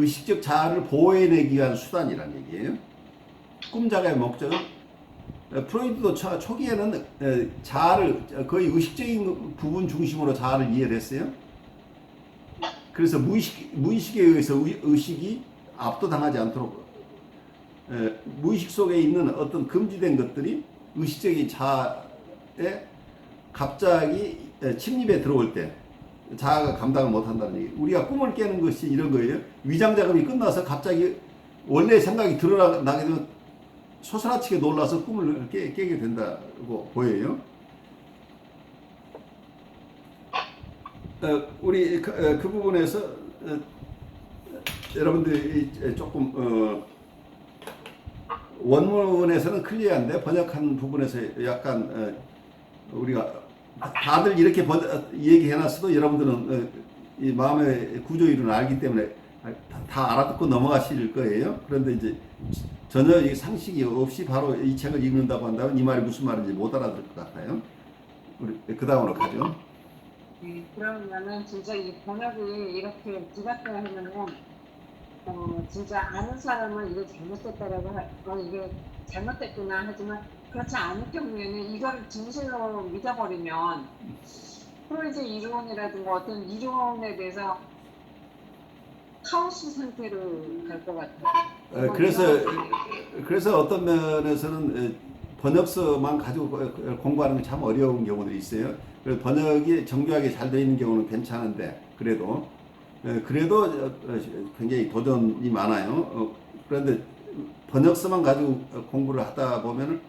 의식적 자아를 보호해내기 위한 수단이란 얘기예요. 꿈자가의 목적은 프로이트도 초기에는 자아를 거의 의식적인 부분 중심으로 자아를 이해를 했어요. 그래서 무의식에 의해서 의식이 압도당하지 않도록 무의식 속에 있는 어떤 금지된 것들이 의식적인 자아에 갑자기 침입에 들어올 때 자아가 감당을 못한다는 얘기. 우리가 꿈을 깨는 것이 이런 거예요. 위장 작업이 끝나서 갑자기 원래 생각이 드러나게 되면 소스라치게 놀라서 꿈을 깨게 된다고 보여요. 우리 그 부분에서 여러분들이 조금 원문에서는 클리어한데 번역한 부분에서 약간 우리가 다들 이렇게 얘기해놨어도 여러분들은 이 마음의 구조 이론을 알기 때문에 다 알아듣고 넘어가실 거예요. 그런데 이제 전혀 상식이 없이 바로 이 책을 읽는다고 한다면 이 말이 무슨 말인지 못 알아들을 것 같아요. 우리 그 다음으로 가죠. 그러면은 진짜 이 번역이 이렇게 뒤바뀌어하면은 진짜 아는 사람은 이게 잘못됐다라고 이게 잘못됐구나 하지만 그렇지 않을 경우에는 이걸 진실로 믿어버리면 프로이트 이론이라든가 어떤 이론에 대해서 카오스 상태로 갈 것 같아요. 그래서 어떤 면에서는 번역서만 가지고 공부하는 게 참 어려운 경우들이 있어요. 그래서 번역이 정교하게 잘 되어 있는 경우는 괜찮은데 그래도 굉장히 도전이 많아요. 그런데 번역서만 가지고 공부를 하다 보면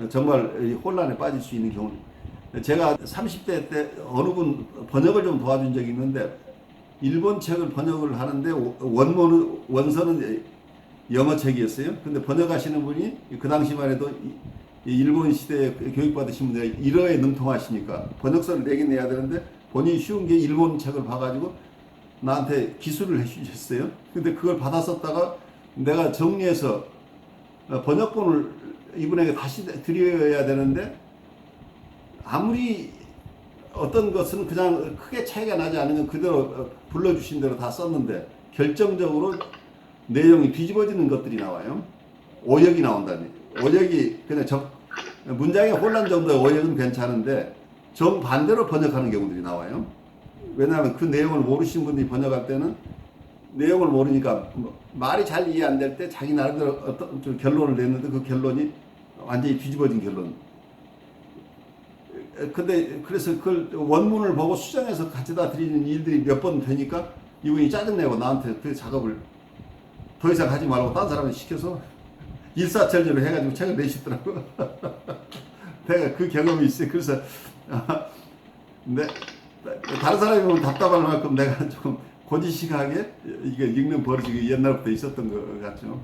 정말 혼란에 빠질 수 있는 경우. 제가 30대 때 어느 분 번역을 좀 도와준 적이 있는데 일본 책을 번역을 하는데 원서는 영어 책이었어요. 근데 번역하시는 분이 그 당시만 해도 일본 시대에 교육받으신 분들이 일어에 능통하시니까 번역서를 내긴 내야 되는데 본인이 쉬운 게 일본 책을 봐가지고 나한테 기술을 해주셨어요. 근데 그걸 받았었다가 내가 정리해서 번역본을 이분에게 다시 드려야 되는데 아무리 어떤 것은 그냥 크게 차이가 나지 않으면 그대로 불러주신 대로 다 썼는데 결정적으로 내용이 뒤집어지는 것들이 나와요. 오역이 나온다니. 오역이 그냥 문장의 혼란 정도의 오역은 괜찮은데 정반대로 번역하는 경우들이 나와요. 왜냐하면 그 내용을 모르시는 분들이 번역할 때는 내용을 모르니까 말이 잘 이해 안 될 때 자기 나름대로 어떤 결론을 냈는데 그 결론이 완전히 뒤집어진 결론. 근데 그래서 그걸 원문을 보고 수정해서 가져다 드리는 일들이 몇 번 되니까 이분이 짜증내고 나한테 그 작업을 더 이상 하지 말고 다른 사람을 시켜서 일사천리로 해가지고 책을 내시더라고. 내가 그 경험이 있어요. 그래서 다른 사람이 보면 답답할 만큼 내가 좀 고지식하게 이게 읽는 버릇이 옛날부터 있었던 것 같죠.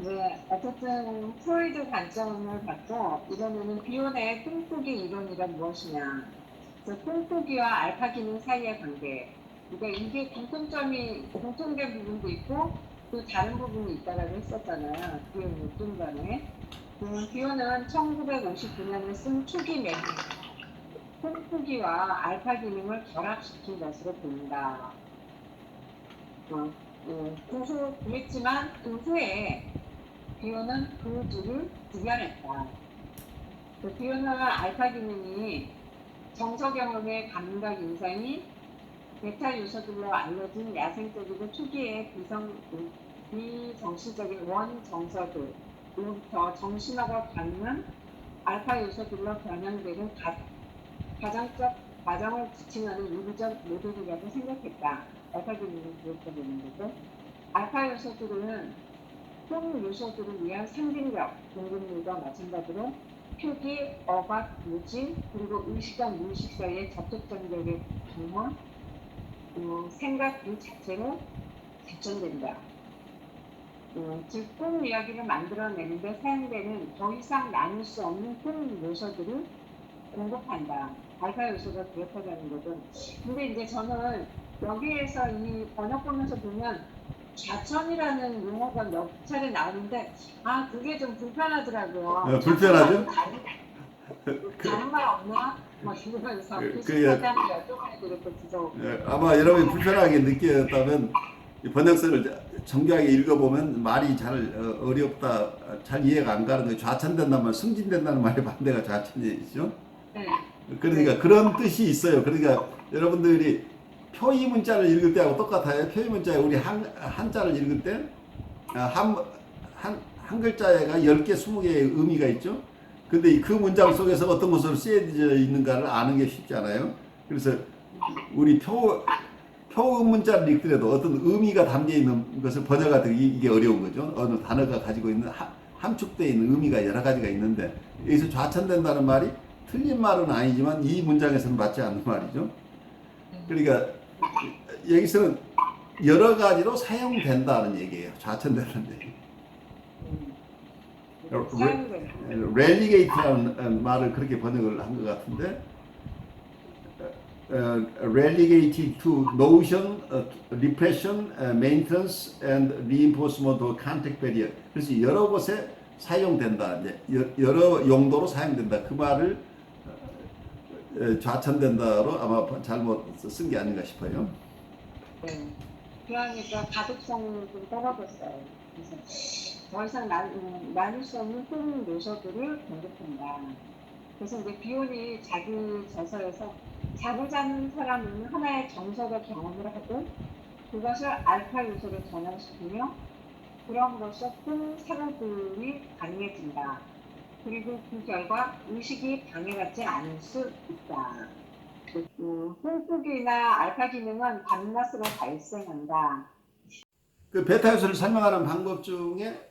네, 어쨌든 프로이드 관점을 봤고 이번에는 비온의 꿈꾸기 이론이란 무엇이냐. 꿈꾸기와 알파 기능 사이의 관계. 그러니까 이게 공통된 부분도 있고 또 다른 부분이 있다라고 했었잖아요. 비온 육dun전에. 비온은 1959년에 쓴 초기 메뉴. 꿈꾸기와 알파 기능을 결합시킨 것으로 보인다. 그랬지만 그 후에 비온은 그 둘을 구별했다. 비온과 알파 기능이 정서 경험의 감각 인상이 베타 요소들로 알려진 야생적이고 초기의 비정신적인 원정서들로부터 정신학을 갖는 알파 요소들로 변형되는 가정적 과정을 지칭하는 유기적 모델이라고 생각했다. 알파 기능을 기억해보는 거죠. 알파 요소들은 꿈 요소들을 위한 상징력, 공급물과 마찬가지로 표기, 억압, 무진, 그리고 의식과 무의식 사이의 접촉 장벽의 경험, 생각 그 자체로 개천된다. 즉, 꿈 이야기를 만들어내는데 사용되는 더 이상 나눌 수 없는 꿈 요소들을 공급한다. 알파 요소가 그렇다는 거죠. 근데 이제 저는 여기에서 이 번역 보면서 보면 좌천이라는 용어가 몇 차례 나오는데 그게 좀 불편하더라고요. 불편하죠? 정말 없나? 뭐 이러면서 그- 비슷하다는 여쭤봐야 되겠다 진짜. 아마 여러분이 불편하게 느꼈다면 이 번역서를 정교하게 읽어보면 말이 잘 어렵다, 잘 이해가 안 가는 거예요. 좌천된다는 말, 승진된다는 말의 반대가 좌천이죠. 네. 그러니까 그런 뜻이 있어요. 그러니까 여러분들이 표의 문자를 읽을 때하고 똑같아요. 표의 문자에 우리 한자를 읽을 때 한 글자가 10개, 20개의 의미가 있죠. 근데 그 문장 속에서 어떤 것으로 쓰여져 있는가를 아는 게 쉽지 않아요. 그래서 우리 표음 문자를 읽더라도 어떤 의미가 담겨 있는 것을 번역하기 이게 어려운 거죠. 어느 단어가 가지고 있는 함축되어 있는 의미가 여러 가지가 있는데 여기서 좌천된다는 말이 틀린 말은 아니지만 이 문장에서는 맞지 않는 말이죠. 그러니까 여기서는 여러 가지로 사용된다는 얘기예요. 좌천된다는 얘기. relegate라는 말을 그렇게 번역을 한 것 같은데 relegated to notion, repression, maintenance and reinforcement of contact barrier. 그래서 여러 곳에 사용된다. 이제 여러 용도로 사용된다. 그 말을 좌천된다로 아마 잘못 쓴 게 아닌가 싶어요. 네. 그러니까 가독성이 좀 떨어졌어요. 그래서 더 이상 나눌 수 없는 큰 요소들을 공급한다. 그래서 이제 비온이 자기 저서에서 자고자는 사람은 하나의 정서적 경험을 하고 그것을 알파 요소로 전환시키며 그럼으로써 큰 사고들이 가능해진다. 그리고 그 결과 의식이 방해받지 않을 수 있다. 홍국이나 알파 기능은 밤낮으로 발생한다. 그 베타 요소를 설명하는 방법 중에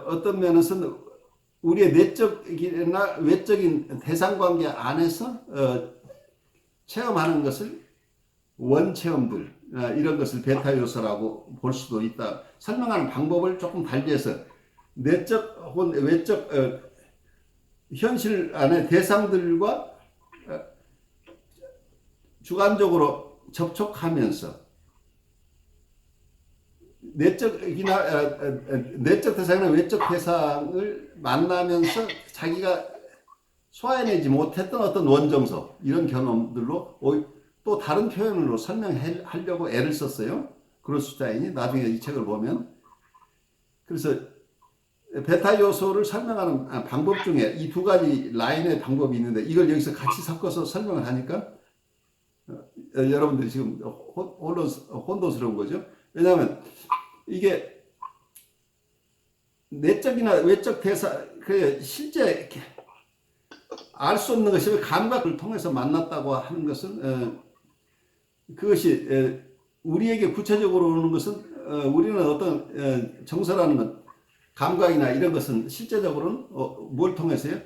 어떤 면에서는 우리의 내적이나 외적인 대상 관계 안에서 체험하는 것을 원체험들 이런 것을 베타 요소라고 볼 수도 있다. 설명하는 방법을 조금 달리해서 내적 혹은 외적 현실 안의 대상들과 주관적으로 접촉하면서 내적 대상이나 외적 대상을 만나면서 자기가 소화해내지 못했던 어떤 원정서 이런 경험들로 또 다른 표현으로 설명하려고 애를 썼어요. 그로스타인이 나중에 이 책을 보면. 그래서 베타 요소를 설명하는 방법 중에 이 두 가지 라인의 방법이 있는데 이걸 여기서 같이 섞어서 설명을 하니까 여러분들이 지금 혼돈스러운 거죠. 왜냐하면 이게 내적이나 외적 대상, 실제 알 수 없는 것이 감각을 통해서 만났다고 하는 것은 그것이 우리에게 구체적으로 오는 것은 우리는 어떤 정서라는 것, 감각이나 이런 것은 실제적으로는 뭘 통해서요?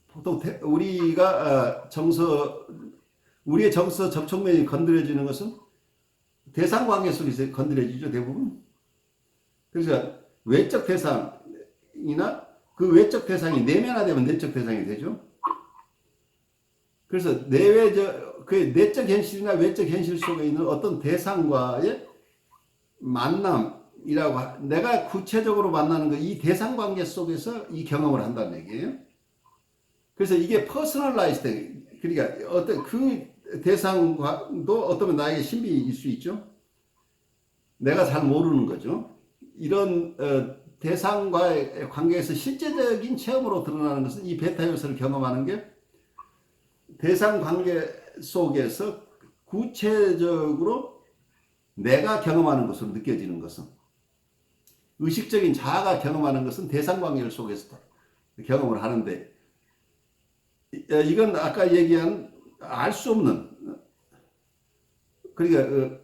보통 우리가 우리의 정서 접촉면이 건드려지는 것은 대상 관계 속에서 건드려지죠, 대부분. 그래서 외적 대상이나 그 외적 대상이 내면화되면 내적 대상이 되죠. 그래서 그 내적 현실이나 외적 현실 속에 있는 어떤 대상과의 만남이라고 내가 구체적으로 만나는 거 이 대상 관계 속에서 이 경험을 한다는 얘기예요. 그래서 이게 퍼스널라이즈드, 그러니까 어떤 그 대상도 어쩌면 나에게 신비일 수 있죠. 내가 잘 모르는 거죠. 이런 대상과의 관계에서 실제적인 체험으로 드러나는 것은 이 베타 요소를 경험하는 게 대상 관계 속에서 구체적으로 내가 경험하는 것으로 느껴지는 것은 의식적인 자아가 경험하는 것은 대상 관계 속에서 경험을 하는데 이건 아까 얘기한 알 수 없는 그러니까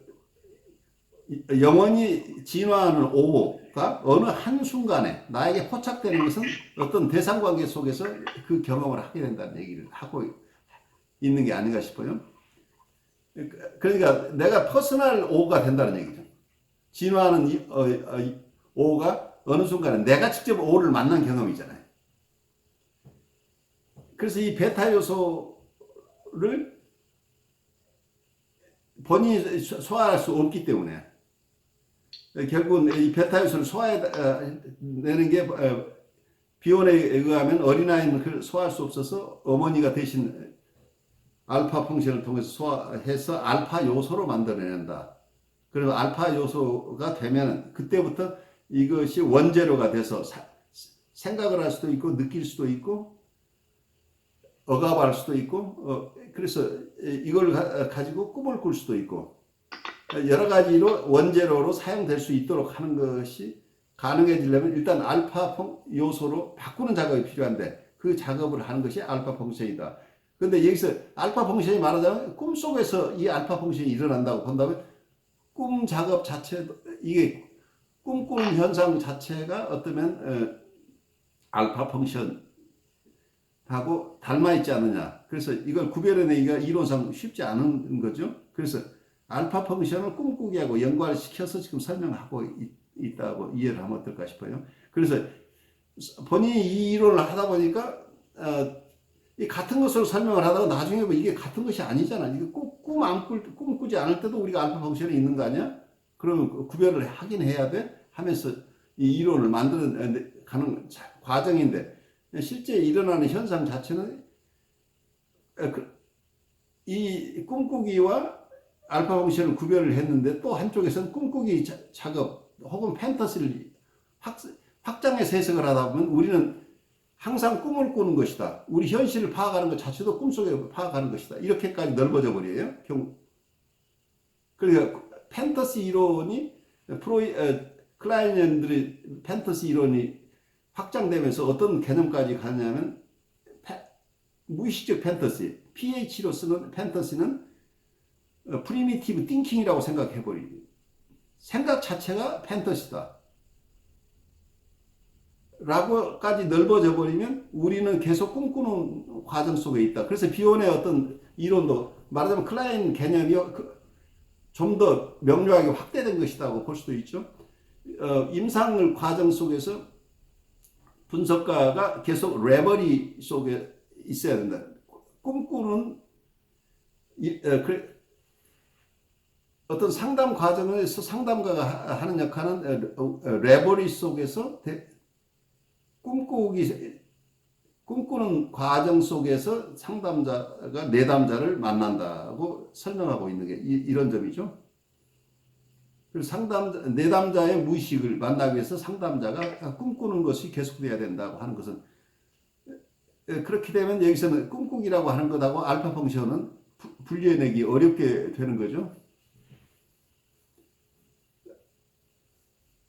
영원히 진화하는 오가 어느 한순간에 나에게 포착되는 것은 어떤 대상 관계 속에서 그 경험을 하게 된다는 얘기를 하고 있는 게 아닌가 싶어요. 그러니까 내가 퍼스널 오가 된다는 얘기죠. 진화하는 오가 어느 순간에 내가 직접 오를 만난 경험이잖아요. 그래서 이 베타 요소를 본인이 소화할 수 없기 때문에 결국은 이 베타 요소를 소화해내는 게 비혼에 의하면 어린아이는 그걸 소화할 수 없어서 어머니가 대신 알파 펑션을 통해서 소화해서 알파 요소로 만들어낸다. 그리고 알파 요소가 되면 그때부터 이것이 원재료가 돼서 생각을 할 수도 있고 느낄 수도 있고 억압할 수도 있고 그래서 이걸 가지고 꿈을 꿀 수도 있고 여러 가지로 원재료로 사용될 수 있도록 하는 것이 가능해지려면 일단 알파 요소로 바꾸는 작업이 필요한데 그 작업을 하는 것이 알파 펑션이다. 근데 여기서 알파 펑션이 말하자면 꿈속에서 이 알파 펑션이 일어난다고 본다면 꿈 작업 자체도 이게 꿈꾸는 현상 자체가 어쩌면 알파 펑션하고 닮아 있지 않느냐. 그래서 이걸 구별해내기가 이론상 쉽지 않은 거죠. 그래서 알파 펑션을 꿈꾸기하고 연관을 시켜서 지금 설명하고 있다고 이해를 하면 어떨까 싶어요. 그래서 본인이 이 이론을 하다 보니까 이 같은 것으로 설명을 하다가 나중에 보면 이게 같은 것이 아니잖아. 이게 꿈꾸지 않을 때도 우리가 알파 펑션이 있는 거 아니야? 그러면 구별을 하긴 해야 돼? 하면서 이 이론을 만들어가는 과정인데 실제 일어나는 현상 자체는 이 꿈꾸기와 알파 펑션을 구별을 했는데 또 한쪽에서는 꿈꾸기 작업 혹은 판타지를 확장해서 해석을 하다 보면 우리는 항상 꿈을 꾸는 것이다. 우리 현실을 파악하는 것 자체도 꿈속에 파악하는 것이다. 이렇게까지 넓어져 버려요. 그러니까 판타지 이론이 클라이넨들의 판타지 이론이 확장되면서 어떤 개념까지 가냐면 무의식적 판타지, PH로 쓰는 판타지는 프리미티브 띵킹이라고 생각해 버리고 생각 자체가 판타지다. 라고까지 넓어져 버리면 우리는 계속 꿈꾸는 과정 속에 있다. 그래서 비혼의 어떤 이론도 말하자면 클라인 개념이 좀 더 명료하게 확대된 것이라고 볼 수도 있죠. 임상 과정 속에서 분석가가 계속 레버리 속에 있어야 된다. 꿈꾸는 어떤 상담 과정에서 상담가가 하는 역할은 레버리 속에서 꿈꾸는 과정 속에서 상담자가 내담자를 만난다고 설명하고 있는 게 이런 점이죠. 그래서 내담자의 무의식을 만나기 위해서 상담자가 꿈꾸는 것이 계속돼야 된다고 하는 것은 그렇게 되면 여기서는 꿈꾸기라고 하는 것하고 알파 펑션은 분리해내기 어렵게 되는 거죠.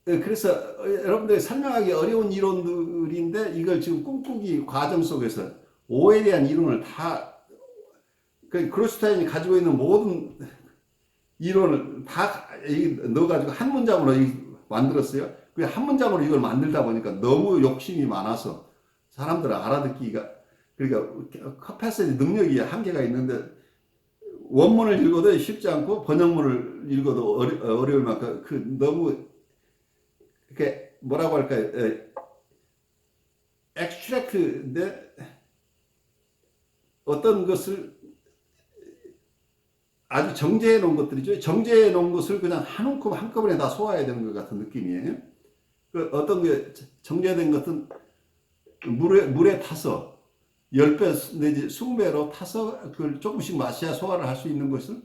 그래서 여러분들이 설명하기 어려운 이론들인데 이걸 지금 꿈꾸기 과정 속에서 오에 대한 이론을 다 그로스타인이 가지고 있는 모든 이론을 다 넣어가지고 한 문장으로 만들었어요. 그 한 문장으로 이걸 만들다 보니까 너무 욕심이 많아서 사람들은 알아듣기가 그러니까 커패시티 능력이 한계가 있는데 원문을 읽어도 쉽지 않고 번역문을 읽어도 어려울 만큼 너무 이렇게 뭐라고 할까요? 엑스트랙트인데 어떤 것을 아주 정제해 놓은 것들이죠. 정제해 놓은 것을 그냥 한꺼번에 다 소화해야 되는 것 같은 느낌이에요. 어떤 게 정제된 것은 물에 타서 10배 내지 20배로 타서 그걸 조금씩 마셔야 소화를 할 수 있는 것을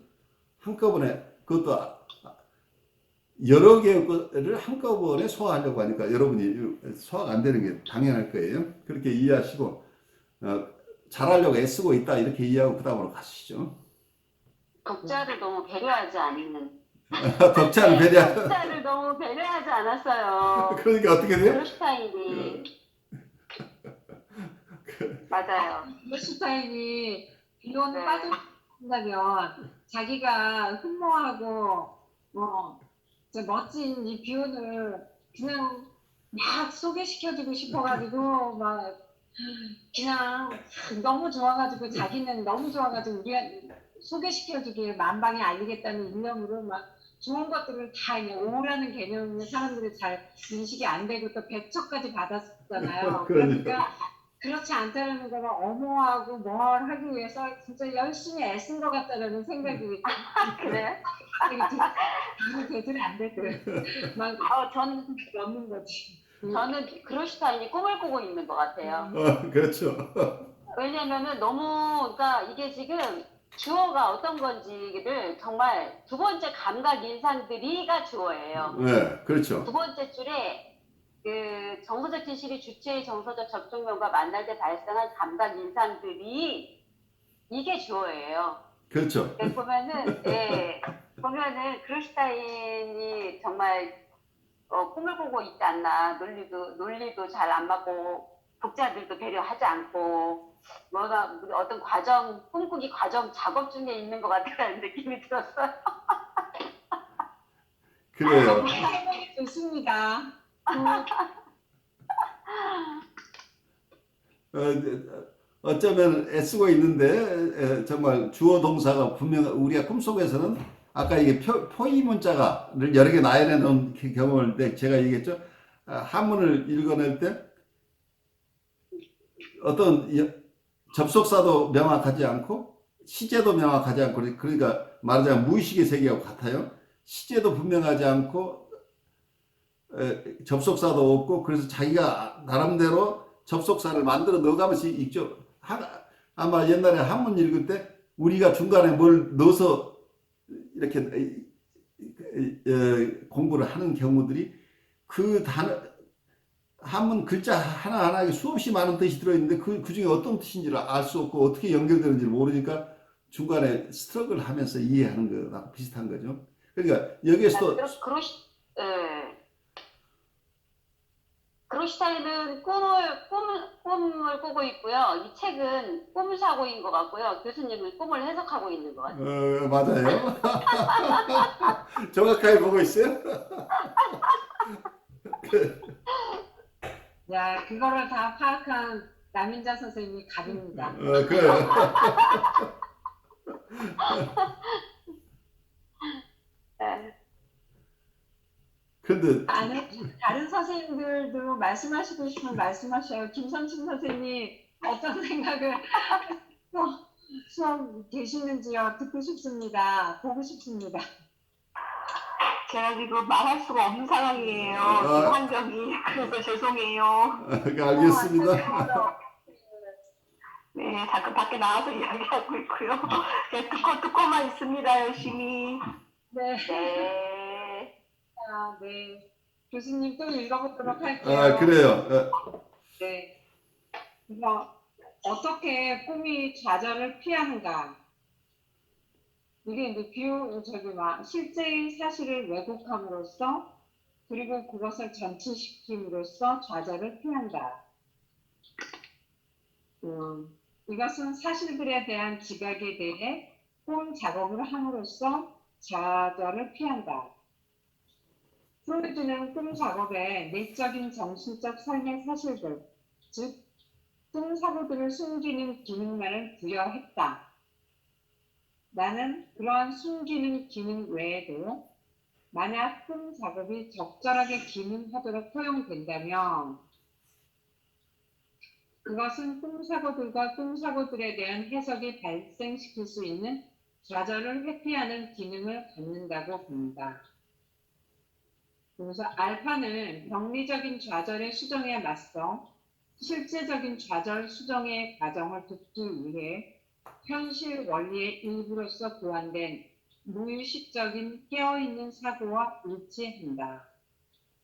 한꺼번에 그것도 여러 개의 것을 한꺼번에 소화하려고 하니까 여러분이 소화가 안 되는 게 당연할 거예요. 그렇게 이해하시고 잘하려고 애쓰고 있다 이렇게 이해하고 그 다음으로 가시죠. 독자를 너무 배려하지 않는. 독자를 너무 배려하지 않았어요. 그러니까 어떻게 돼요? 그루스타인이. 맞아요. 그루스타인이 비혼에 네. 빠진다면 자기가 흠모하고 저 멋진 이 비혼을 그냥 막 소개시켜주고 싶어가지고 막 그냥 너무 좋아가지고 자기는 너무 좋아가지고 우리가 소개시켜주기에 만방에 알리겠다는 일념으로 막 좋은 것들을 다 그냥 오라는 개념으로 사람들이 잘 인식이 안 되고 또 배척까지 받았잖아요. 그러니까 그렇지 않다라는 거를 엄호하고 뭘 하기 위해서 진짜 열심히 애쓴 것 같다라는 생각이 그래요? 되게 대들이 안 되더라고요. 막 저는 넘는 거지. 저는 그루슈타인이 꿈을 꾸고 있는 것 같아요. 그렇죠. 왜냐면은 너무, 그러니까 이게 지금 주어가 어떤 건지를 정말 두 번째 감각 인상들이가 주어예요. 네, 두 그렇죠. 번째 줄에 그 정서적 진실이 주체의 정서적 접촉면과 만날 때 발생한 감각 인상들이 이게 주어예요. 그렇죠. 보면은, 예, 보면은 그루슈타인이 정말 꿈을 꾸고 있지 않나. 논리도 잘 안 맞고 독자들도 배려하지 않고 뭐가 어떤 과정, 꿈꾸기 과정 작업 중에 있는 것 같다는 느낌이 들었어요. 그래요. 생각이 좋습니다. 어쩌면 애쓰고 있는데 정말 주어 동사가 분명 우리가 꿈속에서는 아까 이게 포의 문자가를 여러 개 나열해 놓은 경험을 제가 얘기했죠. 한문을 읽어낼 때 어떤 접속사도 명확하지 않고 시제도 명확하지 않고 그러니까 말하자면 무의식의 세계와 같아요. 시제도 분명하지 않고 접속사도 없고 그래서 자기가 나름대로 접속사를 만들어 넣어가면서 읽죠. 아마 옛날에 한문 읽을 때 우리가 중간에 뭘 넣어서 이렇게 공부를 하는 경우들이 그 단어 한문 글자 하나하나에 수없이 많은 뜻이 들어있는데 그 중에 어떤 뜻인지를 알 수 없고 어떻게 연결되는지 모르니까 중간에 스트럭을 하면서 이해하는 거랑 비슷한 거죠. 그러니까 여기에서도 예. 그루슈타인은 꿈을 꾸고 있고요. 이 책은 꿈사고인 것 같고요. 교수님은 꿈을 해석하고 있는 것 같아요. 맞아요. 정확하게 보고 있어요. 야, 그거를 다 파악한 남인자 선생님이 갑입니다. 그래요. 예. 근데 다른 선생님들도 말씀하시고 싶으면 말씀하셔요. 김성신 선생님 어떤 생각을 수업 계시는지요? 듣고 싶습니다. 보고 싶습니다. 제가 지금 말할 수가 없는 상황이에요. 아. 환경이. 그래서 죄송해요. 알겠습니다. 네, 잠깐 밖에 나와서 이야기하고 있고요. 네, 듣고만 있습니다, 열심히. 네. 네. 네. 교수님 또 읽어보도록 할게요. 그래요. 네. 그래서 어떻게 꿈이 좌절을 피하는가? 이게 이제 실제의 사실을 왜곡함으로써 그리고 그것을 전치시킴으로써 좌절을 피한다. 이것은 사실들에 대한 지각에 대해 꿈 작업을 함으로써 좌절을 피한다. 프로이드는 꿈 작업에 내적인 정신적 삶의 사실들, 즉 꿈 사고들을 숨기는 기능만을 부여했다. 나는 그러한 숨기는 기능 외에도 만약 꿈 작업이 적절하게 기능하도록 허용된다면 그것은 꿈 사고들과 꿈 사고들에 대한 해석이 발생시킬 수 있는 좌절을 회피하는 기능을 갖는다고 봅니다. 그래서 알파는 병리적인 좌절의 수정에 맞서 실제적인 좌절 수정의 과정을 돕기 위해 현실 원리의 일부로서 보완된 무의식적인 깨어있는 사고와 일치한다.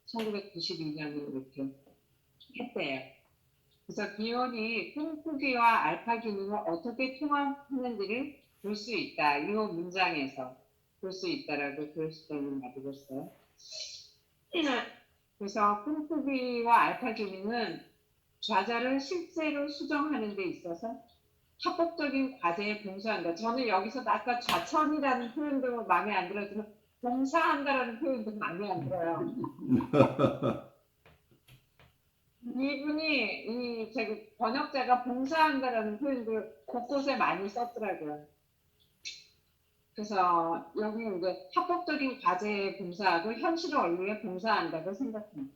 1992년에 이렇게 했대요. 그래서 기원이 꿈꾸기와 알파 기능을 어떻게 통합하는지를 볼 수 있다. 이 문장에서 볼 수 있다라고 그루슈타인은 말을 했어요. 그래서 꿈꾸기와 알파 기능은 좌절을 실제로 수정하는 데 있어서 합법적인 과제에 봉사한다. 저는 여기서 아까 좌천이라는 표현도 마음에 안 들었지만 봉사한다라는 표현도 마음에 안 들어요. 이분이 번역자가 봉사한다라는 표현도 곳곳에 많이 썼더라고요. 그래서 여기 이제 합법적인 과제에 봉사하고 현실 원리에 봉사한다고 생각합니다.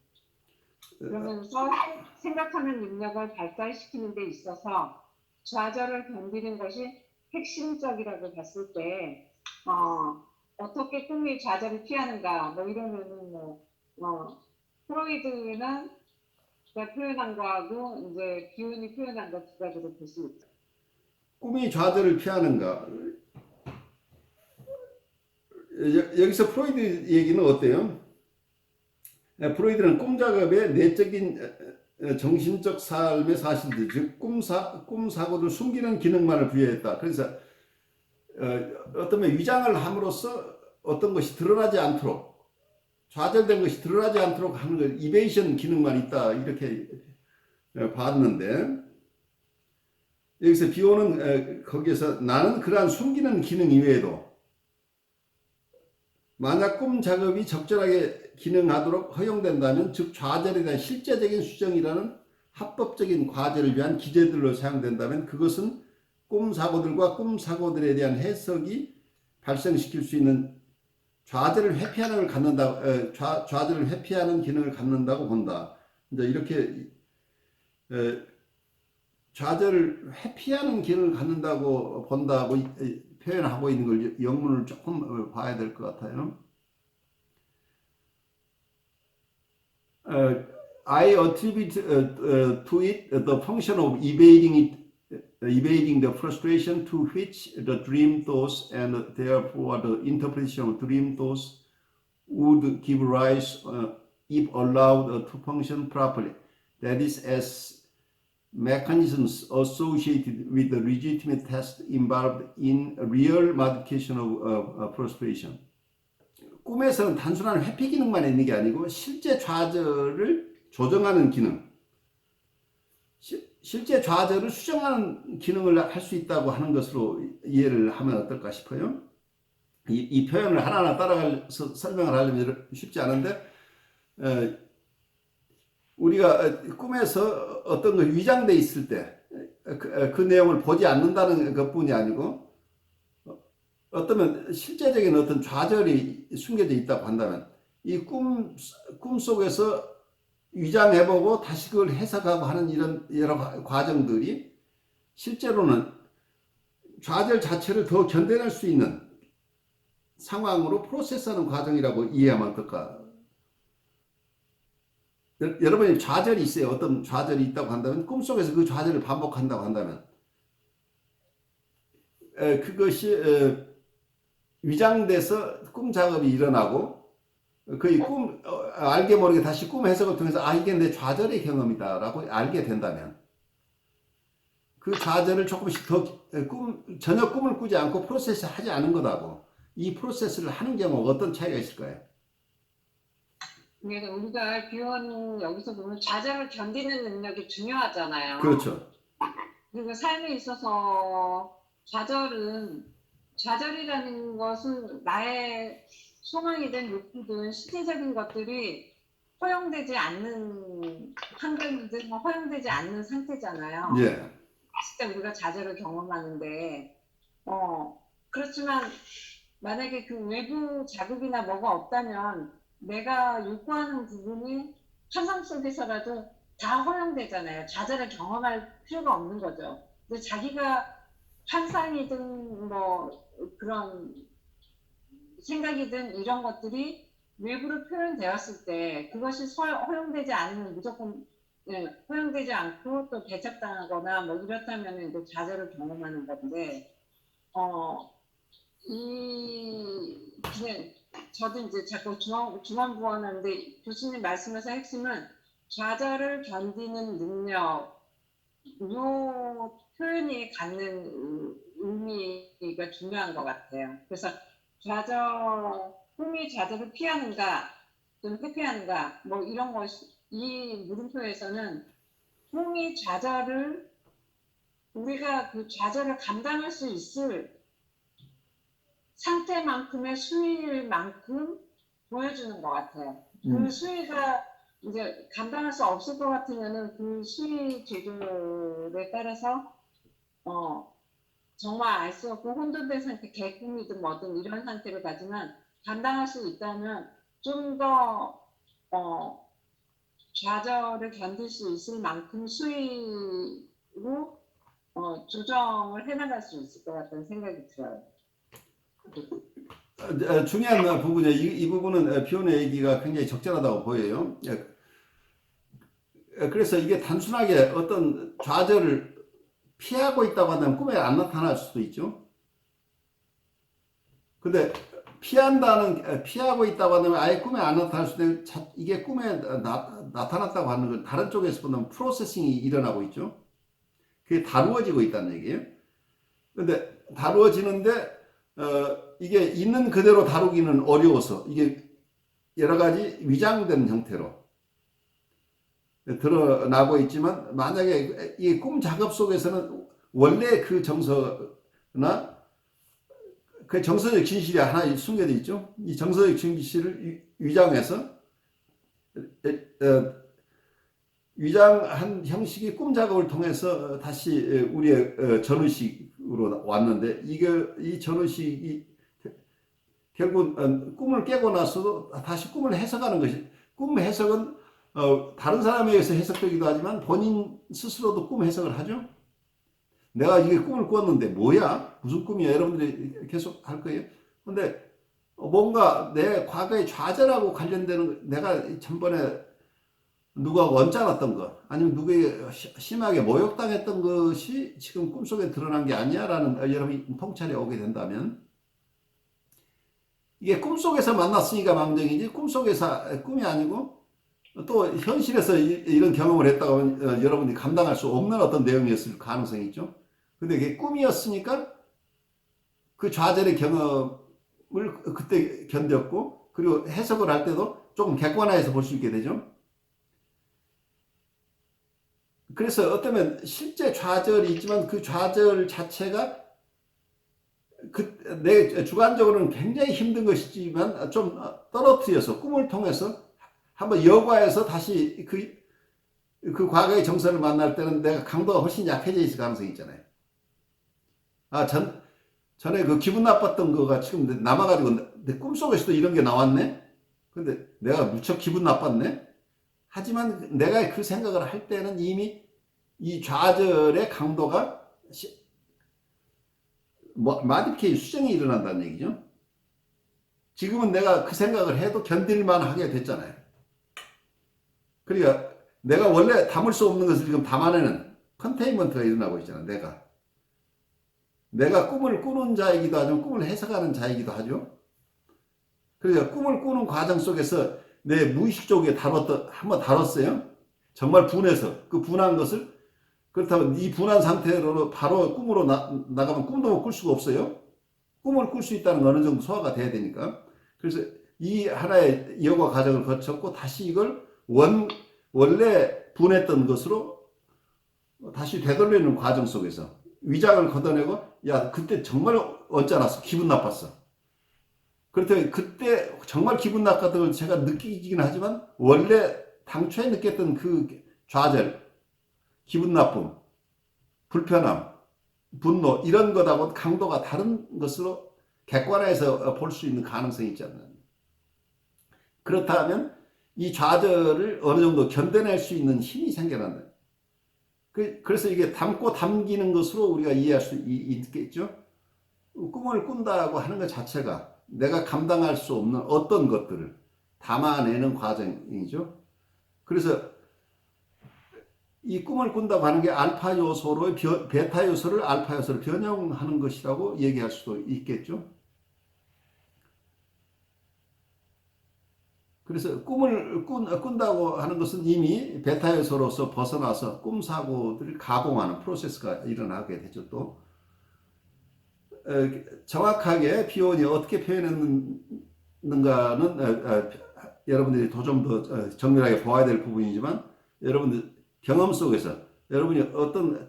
그러면서 생각하는 능력을 발달시키는 데 있어서 좌절을 견디는 것이 핵심적이라고 봤을 때 어떻게 꿈이 좌절을 피하는가 뭐 이러면은 프로이드는 표현한 거하고 이제 기운이 표현한 거 두 가지로 볼 수 있죠. 꿈이 좌절을 피하는가? 여기서 프로이드 얘기는 어때요? 프로이드는 꿈 작업의 내적인 정신적 삶의 사실들, 즉 꿈 사고를 숨기는 기능만을 부여했다. 그래서 어떤 위장을 함으로써 어떤 것이 드러나지 않도록, 좌절된 것이 드러나지 않도록 하는 걸 이베이션 기능만 있다, 이렇게 봤는데, 여기서 비오는 거기에서 나는 그러한 숨기는 기능 이외에도 만약 꿈 작업이 적절하게 기능하도록 허용된다면, 즉 좌절에 대한 실제적인 수정이라는 합법적인 과제를 위한 기제들로 사용된다면, 그것은 꿈 사고들과 꿈 사고들에 대한 해석이 발생시킬 수 있는 좌절을 회피하는 걸 갖는다, 좌절을 회피하는 기능을 갖는다고 본다. 이제 이렇게 좌절을 회피하는 기능을 갖는다고 본다고 표현하고 있는 걸 영문을 조금 봐야 될 것 같아요. I attribute to it the function of evading the frustration to which the dream thoughts and therefore the interpretation of dream thoughts would give rise if allowed to function properly. That is, as mechanisms associated with the legitimate test involved in real modification of frustration. 꿈에서는 단순한 회피 기능만 있는 게 아니고 실제 좌절을 조정하는 기능, 실제 좌절을 수정하는 기능을 할 수 있다고 하는 것으로 이해를 하면 어떨까 싶어요. 이 표현을 하나하나 따라가서 설명을 하려면 쉽지 않은데, 우리가 꿈에서 어떤 거 위장돼 있을 때 그 내용을 보지 않는다는 것뿐이 아니고, 어쩌면 실제적인 어떤 좌절이 숨겨져 있다고 한다면, 이 꿈 속에서 위장해보고 다시 그걸 해석하고 하는 이런 여러 과정들이 실제로는 좌절 자체를 더 견뎌낼 수 있는 상황으로 프로세스하는 과정이라고 이해하면 어떨까? 여러분이 좌절이 있어요. 어떤 좌절이 있다고 한다면, 꿈속에서 그 좌절을 반복한다고 한다면, 그것이 위장돼서 꿈 작업이 일어나고, 거의 알게 모르게 다시 꿈 해석을 통해서, 이게 내 좌절의 경험이다 라고 알게 된다면, 그 좌절을 조금씩 더 전혀 꿈을 꾸지 않고 프로세스 하지 않은 것하고 이 프로세스를 하는 경우가 어떤 차이가 있을까요? 그러니까 우리가 비원 여기서 보면 좌절을 견디는 능력이 중요하잖아요. 그렇죠. 그리고 삶에 있어서 좌절이라는 것은 나의 소망이든 욕구든 신체적인 것들이 허용되지 않는 환경이든 허용되지 않는 상태잖아요. 예. 진짜 우리가 좌절을 경험하는데, 그렇지만 만약에 그 외부 자극이나 뭐가 없다면 내가 욕구하는 부분이 환상 속에서라도 다 허용되잖아요. 좌절을 경험할 필요가 없는 거죠. 근데 자기가 환상이든 뭐 그런 생각이든 이런 것들이 외부로 표현되었을 때 그것이 허용되지 않으면 무조건 허용되지 않고 또 배척당하거나 뭐 이렇다면 이제 좌절을 경험하는 건데, 그냥 저도 이제 자꾸 중원부원하는데 교수님 말씀에서 핵심은 좌절을 견디는 능력, 요 표현이 갖는 의미가 중요한 것 같아요. 그래서 꿈이 좌절을 피하는가, 좀 회피하는가, 뭐 이런 것이 이 물음표에서는 꿈이 좌절을 우리가 그 좌절을 감당할 수 있을 상태만큼의 수위만큼 보여주는 것 같아요. 그 수위가 이제 감당할 수 없을 것 같으면은 그 수위 조절에 따라서 정말 알 수 없고 혼돈된 상태, 개꿈이든 뭐든 이런 상태를 가지만 감당할 수 있다면 좀 더 좌절을 견딜 수 있을 만큼 수위로 조정을 해나갈 수 있을 것 같다는 생각이 들어요. 중요한 부분이에요. 이 부분은 비온의 얘기가 굉장히 적절하다고 보여요. 그래서 이게 단순하게 어떤 좌절을 피하고 있다고 한다면 꿈에 안 나타날 수도 있죠. 근데 피하고 있다고 한다면 아예 꿈에 안 나타날 수도 있는데 이게 꿈에 나타났다고 하는 건 다른 쪽에서 보면 프로세싱이 일어나고 있죠. 그게 다루어지고 있다는 얘기예요. 근데 다루어지는데 이게 있는 그대로 다루기는 어려워서 이게 여러 가지 위장된 형태로 드러나고 있지만 만약에 이 꿈 작업 속에서는 원래 그 정서나 그 정서적 진실이 하나 숨겨져 있죠. 이 정서적 진실을 위장해서 위장한 형식이 꿈 작업을 통해서 다시 우리의 전의식으로 왔는데 이 전의식이 결국 꿈을 깨고 나서도 다시 꿈을 해석하는 것이 꿈 해석은 다른 사람에 의해서 해석되기도 하지만 본인 스스로도 꿈 해석을 하죠. 내가 이게 꿈을 꿨는데 뭐야? 무슨 꿈이야? 여러분들이 계속 할 거예요. 근데 뭔가 내 과거의 좌절하고 관련되는 내가 전번에 누가 언짢았던 것 아니면 누구에게 심하게 모욕당했던 것이 지금 꿈속에 드러난 게 아니야 라는 여러분이 통찰에 오게 된다면 이게 꿈속에서 만났으니까 망정이지 꿈이 아니고 또 현실에서 이런 경험을 했다고 하면 여러분이 감당할 수 없는 어떤 내용이었을 가능성이 있죠. 근데 이게 꿈이었으니까 그 좌절의 경험을 그때 견뎠고 그리고 해석을 할 때도 조금 객관화해서 볼 수 있게 되죠. 그래서 어쩌면 실제 좌절이 있지만 그 좌절 자체가 내 주관적으로는 굉장히 힘든 것이지만 좀 떨어뜨려서 꿈을 통해서 한번 여과해서 다시 그 과거의 정서를 만날 때는 내가 강도가 훨씬 약해져 있을 가능성이 있잖아요. 전에 그 기분 나빴던 거가 지금 남아가지고 내 꿈속에서도 이런 게 나왔네? 근데 내가 무척 기분 나빴네? 하지만 내가 그 생각을 할 때는 이미 이 좌절의 강도가 마디케이 수정이 일어난다는 얘기죠. 지금은 내가 그 생각을 해도 견딜만 하게 됐잖아요. 그러니까 내가 원래 담을 수 없는 것을 지금 담아내는 컨테인먼트가 일어나고 있잖아. 내가 꿈을 꾸는 자이기도 하지만 꿈을 해석하는 자이기도 하죠. 그러니까 꿈을 꾸는 과정 속에서 내 무의식 쪽에 한번 다뤘어요. 정말 분해서 그 분한 것을 그렇다면 이 분한 상태로 바로 꿈으로 나가면 꿈도 못 꿀 수가 없어요. 꿈을 꿀 수 있다는 건 어느 정도 소화가 돼야 되니까. 그래서 이 하나의 여과 과정을 거쳤고 다시 이걸 원래 분했던 것으로 다시 되돌리는 과정 속에서 위장을 걷어내고 야 그때 정말 언짢았어. 기분 나빴어. 그렇다면 그때 정말 기분 나빴던 걸 제가 느끼긴 하지만 원래 당초에 느꼈던 그 좌절, 기분 나쁨, 불편함, 분노 이런 것하고 강도가 다른 것으로 객관화해서 볼 수 있는 가능성이 있지 않나. 그렇다면 이 좌절을 어느 정도 견뎌낼 수 있는 힘이 생겨난다. 그래서 이게 담고 담기는 것으로 우리가 이해할 수 있겠죠. 꿈을 꾼다고 하는 것 자체가 내가 감당할 수 없는 어떤 것들을 담아내는 과정이죠. 그래서 이 꿈을 꾼다고 하는 게 알파 요소로 베타 요소를 알파 요소로 변형하는 것이라고 얘기할 수도 있겠죠. 그래서 꿈을 꾼다고 하는 것은 이미 베타 요소로서 벗어나서 꿈 사고들을 가공하는 프로세스가 일어나게 되죠. 또 정확하게 비혼이 어떻게 표현했는가는 여러분들이 좀 더 정밀하게 보아야 될 부분이지만 여러분들 경험 속에서 여러분이 어떤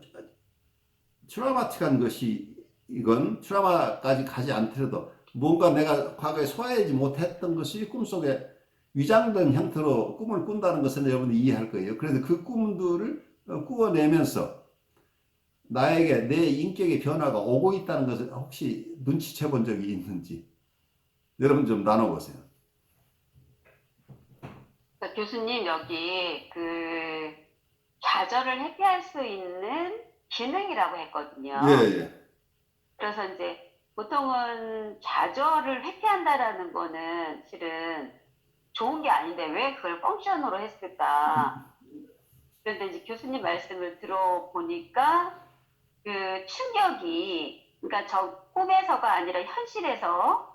트라우마틱한 것이 이건 트라우마까지 가지 않더라도 뭔가 내가 과거에 소화하지 못했던 것이 꿈속에 위장된 형태로 꿈을 꾼다는 것은 여러분이 이해할 거예요. 그래서 그 꿈들을 꾸어내면서 나에게 내 인격의 변화가 오고 있다는 것을 혹시 눈치채 본 적이 있는지 여러분 좀 나눠보세요. 교수님 여기 그 좌절을 회피할 수 있는 기능이라고 했거든요. 예. 그래서 이제 보통은 좌절을 회피한다라는 거는 실은 좋은 게 아닌데 왜 그걸 펑션으로 했을까? 그런데 이제 교수님 말씀을 들어보니까 그 충격이, 그러니까 저 꿈에서가 아니라 현실에서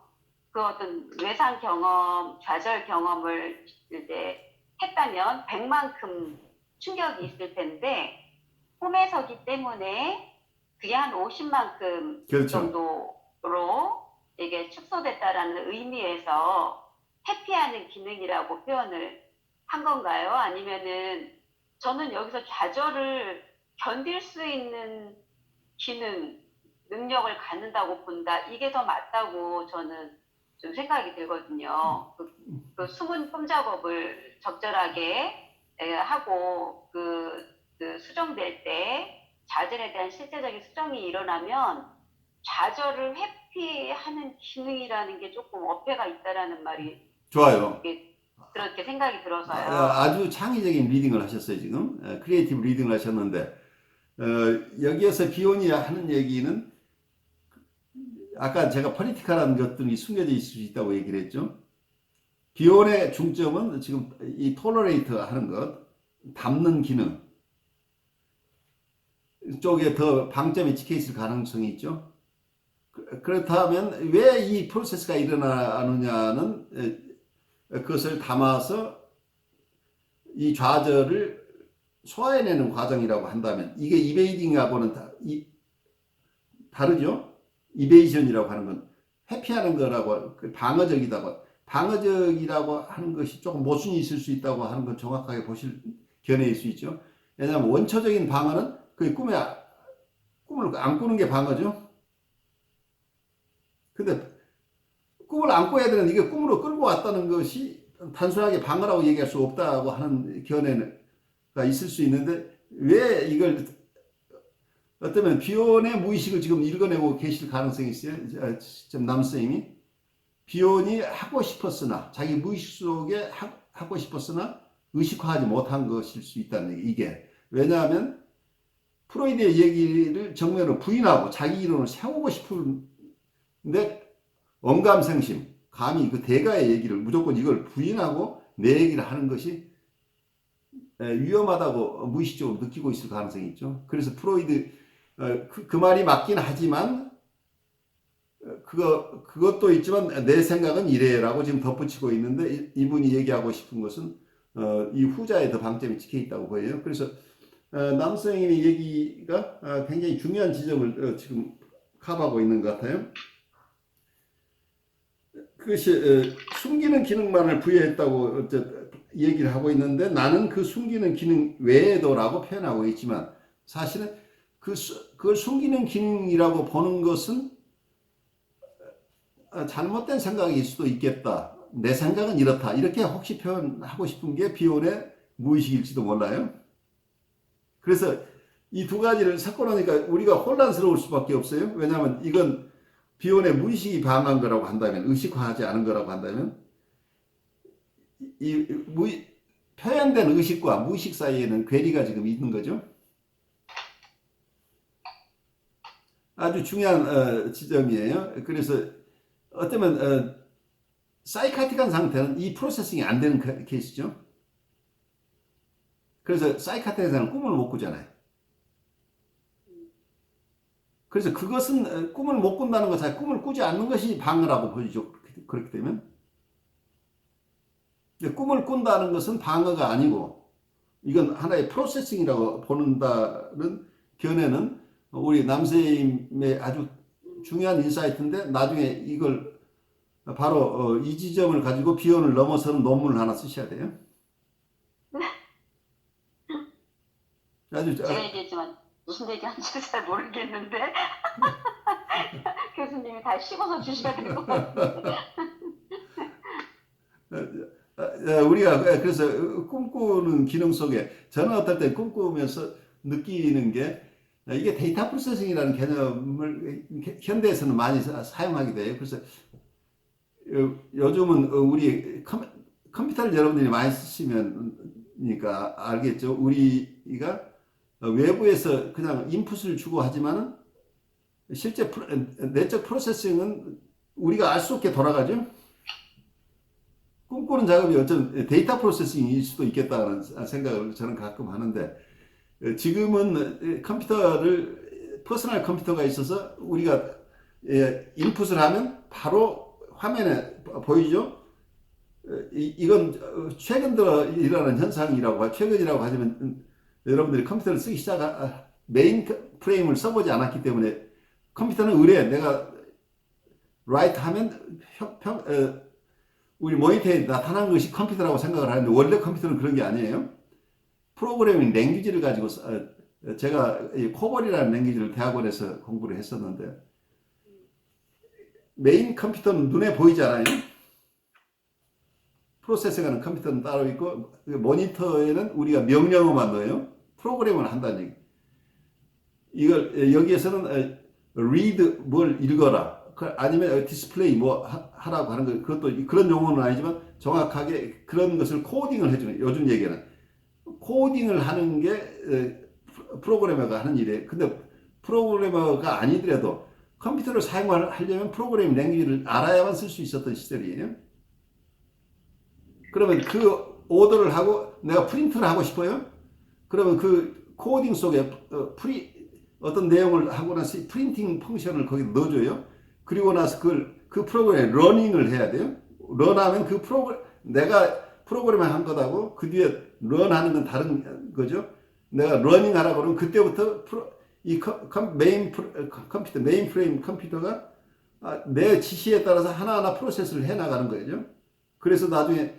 그 어떤 외상 경험, 좌절 경험을 이제 했다면 100만큼 충격이 있을 텐데, 꿈에서기 때문에 그게 한 50만큼 그렇죠. 정도로 이게 축소됐다라는 의미에서 회피하는 기능이라고 표현을 한 건가요? 아니면은 저는 여기서 좌절을 견딜 수 있는 기능, 능력을 갖는다고 본다. 이게 더 맞다고 저는 좀 생각이 들거든요. 그 숨은 꿈작업을 적절하게 하고 그 수정될 때 좌절에 대한 실제적인 수정이 일어나면 좌절을 회피하는 기능이라는 게 조금 어폐가 있다라는 말이 좋아요. 그렇게 생각이 들어서요. 아주 창의적인 리딩을 하셨어요, 지금. 크리에이티브 리딩을 하셨는데, 여기에서 비혼이 하는 얘기는, 아까 제가 폴리티컬한 것들이 숨겨져 있을 수 있다고 얘기를 했죠. 비혼의 중점은 지금 이 톨러레이트 하는 것, 담는 기능 쪽에 더 방점이 찍혀 있을 가능성이 있죠. 그렇다면 왜 이 프로세스가 일어나느냐는 그것을 담아서 이 좌절을 소화해내는 과정이라고 한다면, 이게 이베이딩하고는 다르죠. 이베이션이라고 하는 건 회피하는 거라고, 방어적이라고 하는 것이 조금 모순이 있을 수 있다고 하는 건 정확하게 보실 견해일 수 있죠. 왜냐하면 원초적인 방어는 그 꿈을 안 꾸는 게 방어죠. 근데 꿈을 안 꿔야 되는, 이게 꿈으로 끌고 왔다는 것이 단순하게 방어라고 얘기할 수 없다고 하는 견해가 있을 수 있는데, 왜 이걸 어쩌면 비혼의 무의식을 지금 읽어내고 계실 가능성이 있어요. 지금 남선생님이 비혼이 하고 싶었으나, 자기 무의식 속에 하고 싶었으나 의식화하지 못한 것일 수 있다는 얘기. 이게 왜냐하면 프로이드의 얘기를 정면으로 부인하고 자기 이론을 세우고 싶은데, 언감생심, 감히 그 대가의 얘기를 무조건 이걸 부인하고 내 얘기를 하는 것이 위험하다고 무의식적으로 느끼고 있을 가능성이 있죠. 그래서 프로이드 그 말이 맞긴 하지만, 그것도 있지만 내 생각은 이래라고 지금 덧붙이고 있는데, 이분이 얘기하고 싶은 것은 이 후자에 더 방점이 찍혀 있다고 보여요. 그래서 남 선생님의 얘기가 굉장히 중요한 지점을 지금 커버하고 있는 것 같아요. 그것이 숨기는 기능만을 부여했다고 얘기를 하고 있는데, 나는 그 숨기는 기능 외에도라고 표현하고 있지만, 사실은 그걸 숨기는 기능이라고 보는 것은 잘못된 생각일 수도 있겠다. 내 생각은 이렇다. 이렇게 혹시 표현하고 싶은 게 비혼의 무의식일지도 몰라요. 그래서 이 두 가지를 섞어 놓으니까 우리가 혼란스러울 수밖에 없어요. 왜냐하면 이건 비혼의 무의식이 방한 거라고 한다면, 의식화하지 않은 거라고 한다면, 표현된 의식과 무의식 사이에는 괴리가 지금 있는 거죠. 아주 중요한 지점이에요. 그래서 어쩌면 사이카틱한 상태는 이 프로세싱이 안 되는 케이스죠. 그래서 사이카틱에서는 꿈을 못 꾸잖아요. 그래서 그것은 꿈을 못 꾼다는 것 자체, 꿈을 꾸지 않는 것이 방어라고 보이죠. 그렇게 되면. 꿈을 꾼다는 것은 방어가 아니고, 이건 하나의 프로세싱이라고 보는다는 견해는 우리 남선생님의 아주 중요한 인사이트인데, 나중에 이걸 바로 이 지점을 가지고 비혼을 넘어서는 논문을 하나 쓰셔야 돼요. 아주 제가 얘기했지만 무슨 얘기하는지 잘 모르겠는데 교수님이 다 씹어서 주셔야 될 것 같은데. 우리가 그래서 꿈꾸는 기능 속에, 저는 어떨 때 꿈꾸면서 느끼는 게, 이게 데이터 프로세싱이라는 개념을 현대에서는 많이 사용하게 돼요. 그래서 요즘은 우리 컴퓨터를 여러분들이 많이 쓰시면니까 알겠죠. 우리가 외부에서 그냥 인풋을 주고 하지만은 실제 내적 프로세싱은 우리가 알 수 없게 돌아가죠. 꿈꾸는 작업이 어쩌면 데이터 프로세싱일 수도 있겠다는 생각을 저는 가끔 하는데, 지금은 컴퓨터를, 퍼스널 컴퓨터가 있어서 우리가 인풋을 하면 바로 화면에 보이죠? 이건 최근 들어 일어나는 현상이라고, 최근이라고 하지만 여러분들이 컴퓨터를 쓰기 메인 프레임을 써보지 않았기 때문에 컴퓨터는 의뢰, 내가 라이트 하면 우리 모니터에 나타난 것이 컴퓨터라고 생각을 하는데 원래 컴퓨터는 그런 게 아니에요. 프로그래밍 랭귀지를 가지고 제가 코볼이라는 랭귀지를 대학원에서 공부를 했었는데 메인 컴퓨터는 눈에 보이지 않아요. 프로세싱하는 컴퓨터는 따로 있고 모니터에는 우리가 명령어만 넣어요. 프로그램을 한다는 얘기. 이걸 여기에서는 read 뭘 읽어라. 아니면 디스플레이 뭐 하라고 하는 거 그것도 그런 용어는 아니지만 정확하게 그런 것을 코딩을 해주는 요즘 얘기는 코딩을 하는 게 프로그래머가 하는 일이에요. 근데 프로그래머가 아니더라도 컴퓨터를 사용하려면 프로그래밍 랭귀지를 알아야만 쓸 수 있었던 시절이에요. 그러면 그 오더를 하고 내가 프린트를 하고 싶어요. 그러면 그 코딩 속에 어떤 내용을 하고 나서 프린팅 펑션을 거기 넣어줘요. 그리고 나서 그 프로그램에 러닝을 해야 돼요. 런하면 내가 프로그램을 한 것하고 그 뒤에 런하는 건 다른 거죠. 내가 러닝 하라고 그러면 그때부터 메인 프레임 컴퓨터가 내 지시에 따라서 하나하나 프로세스를 해 나가는 거죠. 그래서 나중에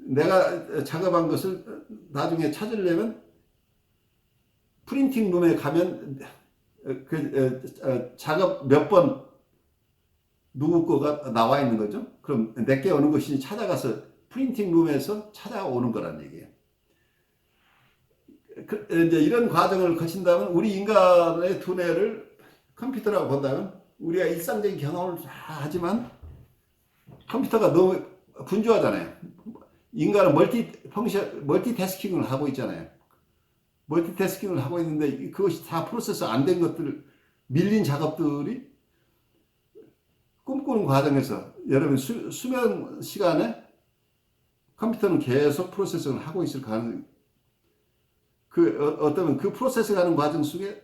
내가 작업한 것을 나중에 찾으려면 프린팅 룸에 가면 작업 몇 번 누구 거가 나와 있는 거죠. 그럼 내게 어느 것인지 찾아가서 프린팅 룸에서 찾아오는 거란 얘기예요. 이제 이런 과정을 거친다면 우리 인간의 두뇌를 컴퓨터라고 본다면 우리가 일상적인 경험을 다 하지만 컴퓨터가 너무 분주하잖아요. 인간은 멀티태스킹을 하고 있잖아요. 멀티태스킹을 하고 있는데 그것이 다 프로세스 안 된 것들, 밀린 작업들이 꿈꾸는 과정에서 여러분 수면 시간에 컴퓨터는 계속 프로세싱을 하고 있을 가능성이 어쩌면 그 프로세싱하는 과정 속에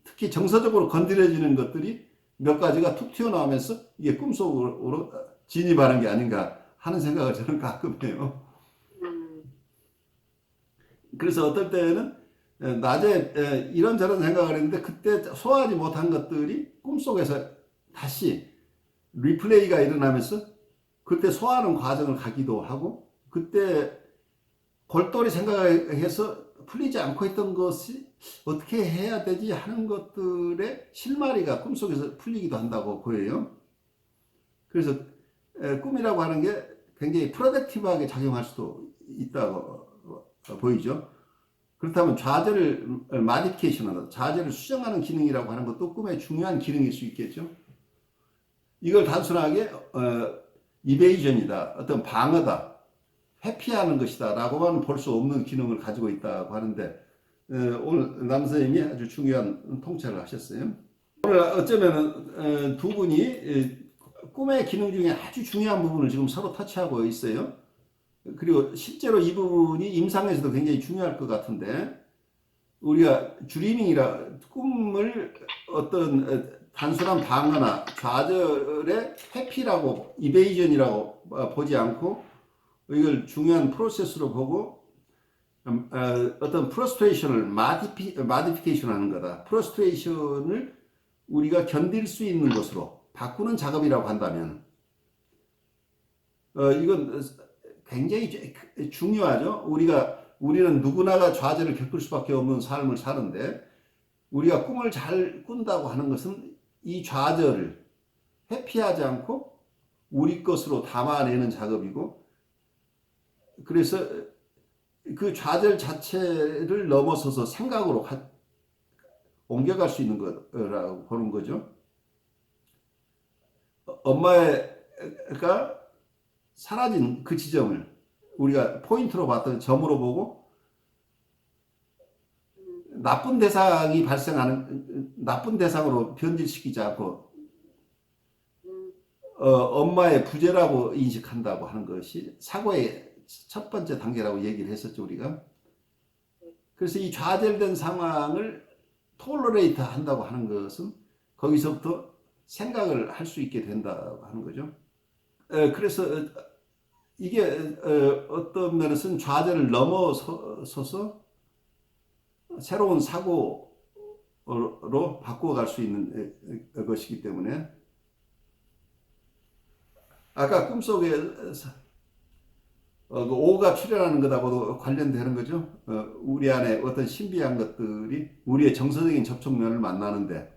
특히 정서적으로 건드려지는 것들이 몇 가지가 툭 튀어나오면서 이게 꿈속으로 진입하는 게 아닌가 하는 생각을 저는 가끔 해요. 그래서 어떨 때는 낮에 이런저런 생각을 했는데 그때 소화하지 못한 것들이 꿈속에서 다시 리플레이가 일어나면서 그때 소화하는 과정을 가기도 하고 그때 골똘히 생각해서 풀리지 않고 있던 것이 어떻게 해야 되지 하는 것들의 실마리가 꿈속에서 풀리기도 한다고 보여요. 그래서 꿈이라고 하는 게 굉장히 프로덕티브하게 작용할 수도 있다고 보이죠. 그렇다면 좌절을 마디피케이션하다, 좌절을 수정하는 기능이라고 하는 것도 꿈의 중요한 기능일 수 있겠죠. 이걸 단순하게 이베이전이다, 어떤 방어다, 회피하는 것이다 라고만 볼 수 없는 기능을 가지고 있다고 하는데 오늘 남 선생님이 아주 중요한 통찰을 하셨어요. 오늘 어쩌면 두 분이 꿈의 기능 중에 아주 중요한 부분을 지금 서로 터치하고 있어요. 그리고 실제로 이 부분이 임상에서도 굉장히 중요할 것 같은데 우리가 드리밍이라 꿈을 어떤 단순한 방어나 좌절의 회피라고 이베이전이라고 보지 않고 이걸 중요한 프로세스로 보고 어떤 프러스트레이션을 마디피케이션 하는 거다. 프러스트레이션을 우리가 견딜 수 있는 것으로 바꾸는 작업이라고 한다면 이건 굉장히 중요하죠. 우리는 누구나가 좌절을 겪을 수밖에 없는 삶을 사는데 우리가 꿈을 잘 꾼다고 하는 것은 이 좌절을 회피하지 않고 우리 것으로 담아내는 작업이고 그래서 그 좌절 자체를 넘어서서 생각으로 옮겨갈 수 있는 거라고 보는 거죠. 엄마가 사라진 그 지점을 우리가 포인트로 봤던 점으로 보고 나쁜 대상이 발생하는 나쁜 대상으로 변질시키지 않고 엄마의 부재라고 인식한다고 하는 것이 사고의 첫 번째 단계라고 얘기를 했었죠, 우리가. 그래서 이 좌절된 상황을 톨러레이트 한다고 하는 것은 거기서부터 생각을 할 수 있게 된다고 하는 거죠. 그래서 이게 어떤 면에서는 좌절을 넘어서서 새로운 사고로 바꿔갈 수 있는 것이기 때문에 아까 꿈속에서 그 오가 출현하는 것하고도 관련되는 거죠. 우리 안에 어떤 신비한 것들이 우리의 정서적인 접촉면을 만나는데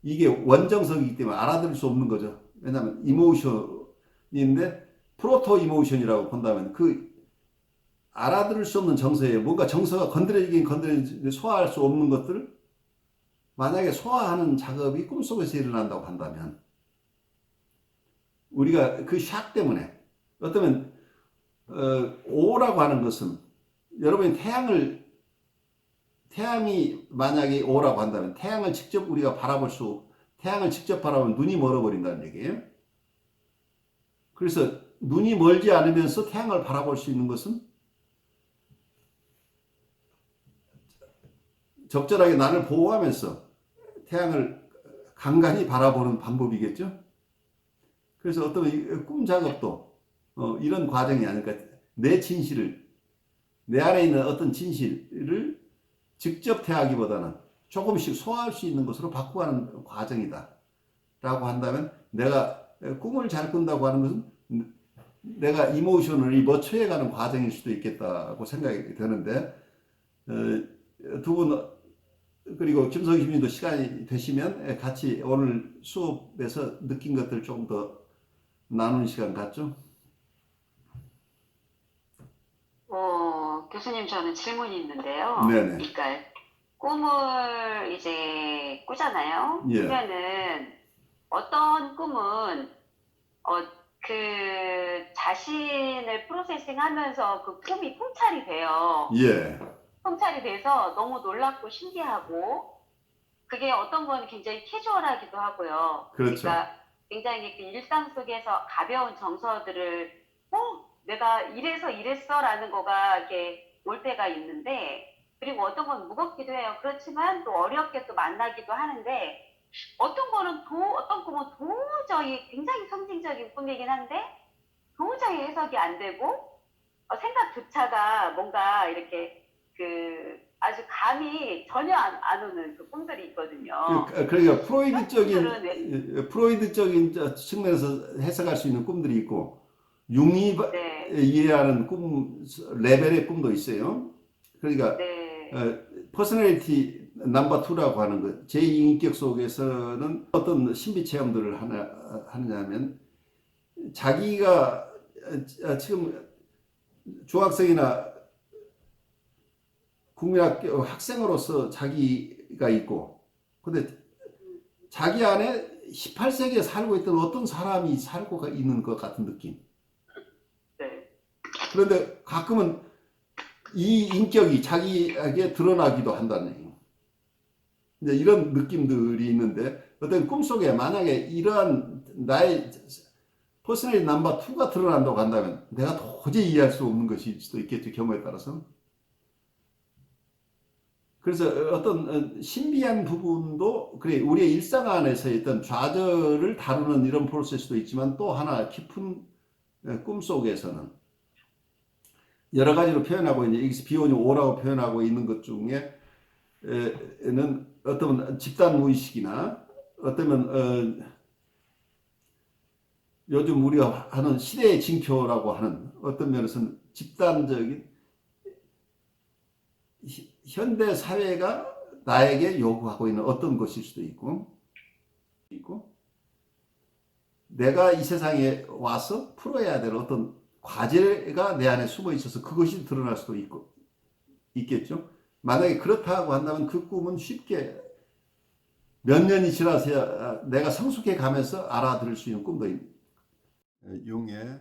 이게 원정석이기 때문에 알아들을 수 없는 거죠. 왜냐하면 이모션인데 프로토 이모션이라고 본다면 그 알아들을 수 없는 정서에 뭔가 정서가 건드려지긴 소화할 수 없는 것들을 만약에 소화하는 작업이 꿈속에서 일어난다고 한다면 우리가 그 샥 때문에 어쩌면 오라고 하는 것은 여러분이 태양이 만약에 오라고 한다면 태양을 직접 우리가 태양을 직접 바라보면 눈이 멀어버린다는 얘기예요. 그래서 눈이 멀지 않으면서 태양을 바라볼 수 있는 것은 적절하게 나를 보호하면서 태양을 간간히 바라보는 방법이겠죠. 그래서 어떤 꿈 작업도 이런 과정이 아닐까. 내 안에 있는 어떤 진실을 직접 대하기보다는 조금씩 소화할 수 있는 것으로 바꾸어가는 과정이다 라고 한다면 내가 꿈을 잘 꾼다고 하는 것은 내가 이모션을 머처해가는 과정일 수도 있겠다고 생각이 되는데 두 분 그리고 김성희 교수님도 시간이 되시면 같이 오늘 수업에서 느낀 것들 조금 더 나누는 시간 갖죠? 교수님 저는 질문이 있는데요. 네네. 그러니까 꿈을 이제 꾸잖아요. 예. 그러면은 어떤 꿈은 그 자신을 프로세싱하면서 그 꿈이 통찰이 돼요. 예. 통찰이 돼서 너무 놀랍고 신기하고 그게 어떤 건 굉장히 캐주얼하기도 하고요. 그렇죠. 그러니까 굉장히 그 일상 속에서 가벼운 정서들을 내가 이래서 이랬어라는 거가 이렇게 올 때가 있는데 그리고 어떤 건 무겁기도 해요. 그렇지만 또 어렵게 또 만나기도 하는데 어떤 꿈은 도저히 굉장히 상징적인 꿈이긴 한데 도저히 해석이 안 되고 생각조차가 뭔가 이렇게 그 아주 감이 전혀 안 오는 그 꿈들이 있거든요. 그러니까 프로이드적인 측면에서 해석할 수 있는 꿈들이 있고 융이 네. 이해하는 꿈 레벨의 꿈도 있어요. 그러니까 네. 퍼스널리티 넘버 2라고 하는 것, 제2인격 속에서는 어떤 신비 체험들을 하느냐 하면 자기가 지금 중학생이나 국민학교 학생으로서 자기가 있고 근데 자기 안에 18세기에 살고 있던 어떤 사람이 살고 있는 것 같은 느낌. 네. 그런데 가끔은 이 인격이 자기에게 드러나기도 한다는 얘기예요. 이제 이런 느낌들이 있는데 어떤 꿈속에 만약에 이러한 나의 퍼스널 넘버 2가 드러난다고 한다면 내가 도저히 이해할 수 없는 것일 수도 있겠죠. 경우에 따라서. 그래서 어떤 신비한 부분도 그래 우리의 일상 안에서 어떤 좌절을 다루는 이런 프로세스도 있지만 또 하나 깊은 꿈속에서는 여러 가지로 표현하고 이제 여기서 비오니 오라고 표현하고 있는 것 중에는 어떤 집단 무의식이나 어쩌면 요즘 우리가 하는 시대의 징표라고 하는 어떤 면에서는 집단적인 현대 사회가 나에게 요구하고 있는 어떤 것일 수도 있고 내가 이 세상에 와서 풀어야 될 어떤 과제가 내 안에 숨어 있어서 그것이 드러날 수도 있겠죠. 만약에 그렇다고 한다면 그 꿈은 쉽게 몇 년이 지나서야 내가 성숙해 가면서 알아들을 수 있는 꿈도 있는 용의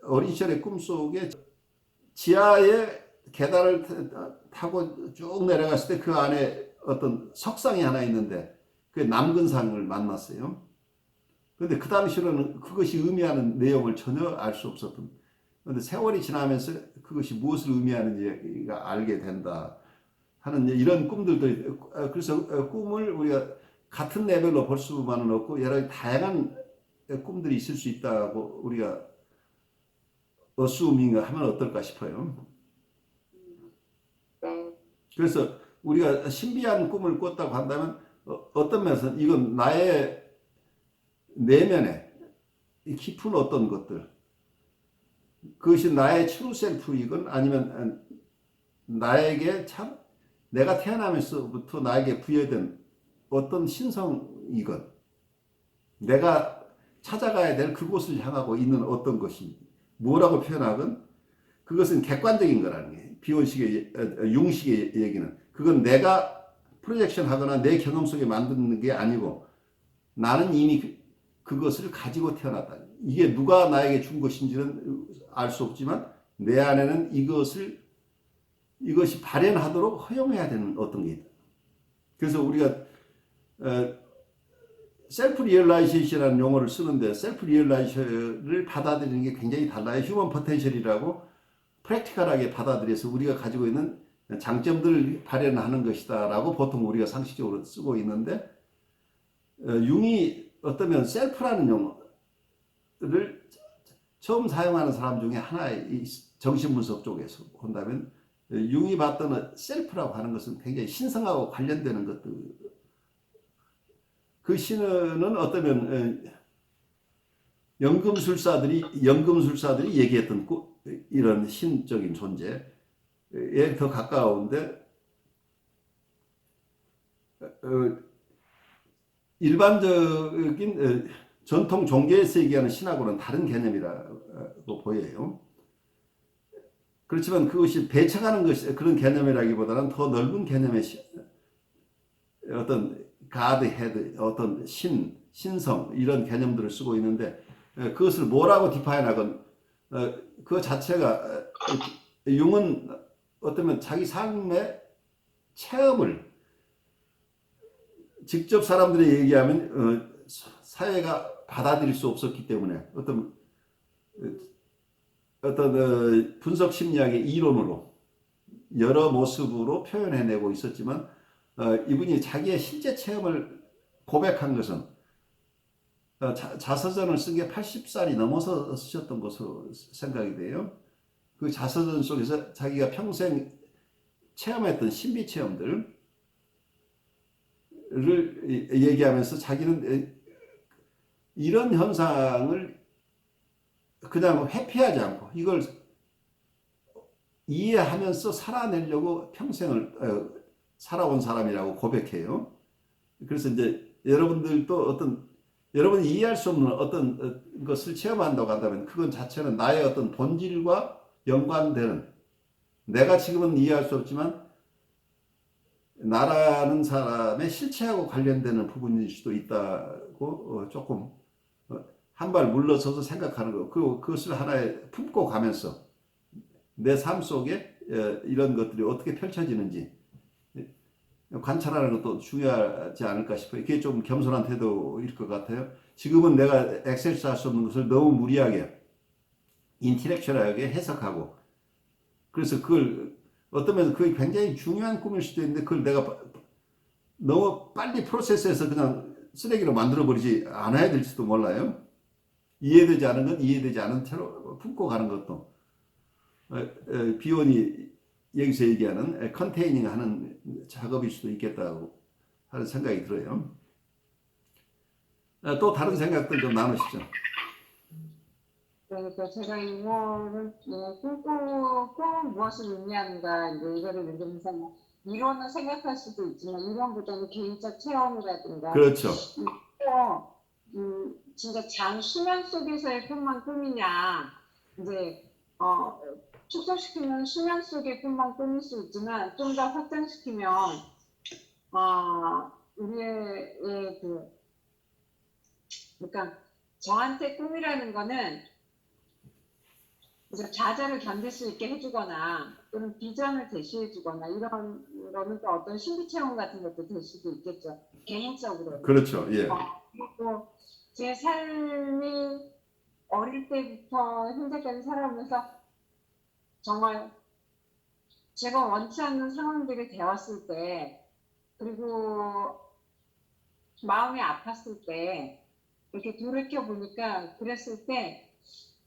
어린 시절의 꿈속에 지하에 계단을 타고 쭉 내려갔을 때 그 안에 어떤 석상이 하나 있는데 그 남근상을 만났어요. 근데 그 당시로는 그것이 의미하는 내용을 전혀 알 수 없었던. 그런데 세월이 지나면서 그것이 무엇을 의미하는지가 알게 된다 하는 이런 꿈들도 그래서 꿈을 우리가 같은 레벨로 볼 수만은 없고 여러 다양한 꿈들이 있을 수 있다고 우리가 어수밍을 하면 어떨까 싶어요. 네. 그래서 우리가 신비한 꿈을 꿨다고 한다면 어떤 면에서 이건 나의 내면에 깊은 어떤 것들, 그것이 나의 트루 셀프이건 아니면 나에게 참 내가 태어나면서부터 나에게 부여된 어떤 신성이건 내가 찾아가야 될 그곳을 향하고 있는 어떤 것이 뭐라고 표현하건 그것은 객관적인 거라는 게 비원식의 융식의 얘기는 그건 내가 프로젝션 하거나 내 경험 속에 만드는 게 아니고 나는 이미 그것을 가지고 태어났다. 이게 누가 나에게 준 것인지는 알 수 없지만 내 안에는 이것이 발현하도록 허용해야 되는 어떤 게 있다. 그래서 우리가 셀프 리얼라이제이션이라는 용어를 쓰는데 셀프 리얼라이제이션을 받아들이는 게 굉장히 달라요. 휴먼 포텐셜이라고 프랙티컬하게 받아들여서 우리가 가지고 있는 장점들을 발현하는 것이다 라고 보통 우리가 상식적으로 쓰고 있는데 융이 어떠면 셀프라는 용어를 처음 사용하는 사람 중에 하나의 정신분석 쪽에서 본다면 융이 봤던 셀프라고 하는 것은 굉장히 신성하고 관련되는 것들. 그 신은 어떠면 연금술사들이 얘기했던 이런 신적인 존재에 더 가까운데 일반적인 전통 종교에서 얘기하는 신하고는 다른 개념이라고 보여요. 그렇지만 그것이 배척하는 것이 그런 개념이라기보다는 더 넓은 개념의 어떤 가드 헤드, 어떤 신성 이런 개념들을 쓰고 있는데 그것을 뭐라고 디파인하건 그 자체가 융은 어쩌면 자기 삶의 체험을 직접 사람들이 얘기하면 사회가 받아들일 수 없었기 때문에 어떤 분석 심리학의 이론으로 여러 모습으로 표현해내고 있었지만 이분이 자기의 실제 체험을 고백한 것은 자서전을 쓴 게 80살이 넘어서 쓰셨던 것으로 생각이 돼요. 그 자서전 속에서 자기가 평생 체험했던 신비 체험들을 얘기하면서 자기는 이런 현상을 그냥 회피하지 않고 이걸 이해하면서 살아내려고 평생을 살아온 사람이라고 고백해요. 그래서 이제 여러분들도 여러분이 이해할 수 없는 어떤 것을 체험한다고 한다면 그건 자체는 나의 어떤 본질과 연관되는 내가 지금은 이해할 수 없지만 나라는 사람의 실체하고 관련되는 부분일 수도 있다고 조금 한 발 물러서서 생각하는 거. 그리고 그것을 하나에 품고 가면서 내 삶 속에 이런 것들이 어떻게 펼쳐지는지 관찰하는 것도 중요하지 않을까 싶어요. 이게 좀 겸손한 태도일 것 같아요. 지금은 내가 액세스 할 수 없는 것을 너무 무리하게 인텔렉츄얼하게 해석하고 그래서 그걸 어떤 면에서 그게 굉장히 중요한 꿈일 수도 있는데 그걸 내가 너무 빨리 프로세스해서 그냥 쓰레기로 만들어버리지 않아야 될지도 몰라요. 이해되지 않은 건 이해되지 않은 채로 품고 가는 것도 비원이 여기서 얘기하는 컨테이닝 하는 작업일 수도 있겠다고 하는 생각이 들어요. 또 다른 생각들 좀 나누시죠. 그러니까 제가 이거를 꿈은 무엇을 의미하는가 이제 이거를 읽으면서 이론을 생각할 수도 있지만 이론보다는 개인적 체험이라든가 그렇죠. 또 진짜 수면 속에서의 꿈만 꿈이냐 이제 축소시키면 수면 속의 꿈만 꿈일 수 있지만 좀 더 확장시키면 우리의 그러니까 저한테 꿈이라는 거는 이제 좌절을 견딜 수 있게 해주거나 또는 비전을 제시해주거나 이런 거는 또 어떤 신비 체험 같은 것도 될 수도 있겠죠. 개인적으로. 그렇죠. 예. 그리고 제 삶이 어릴 때부터 현재까지 살아오면서 정말 제가 원치 않는 상황들이 되었을 때, 그리고 마음이 아팠을 때, 이렇게 돌이켜 보니까 그랬을 때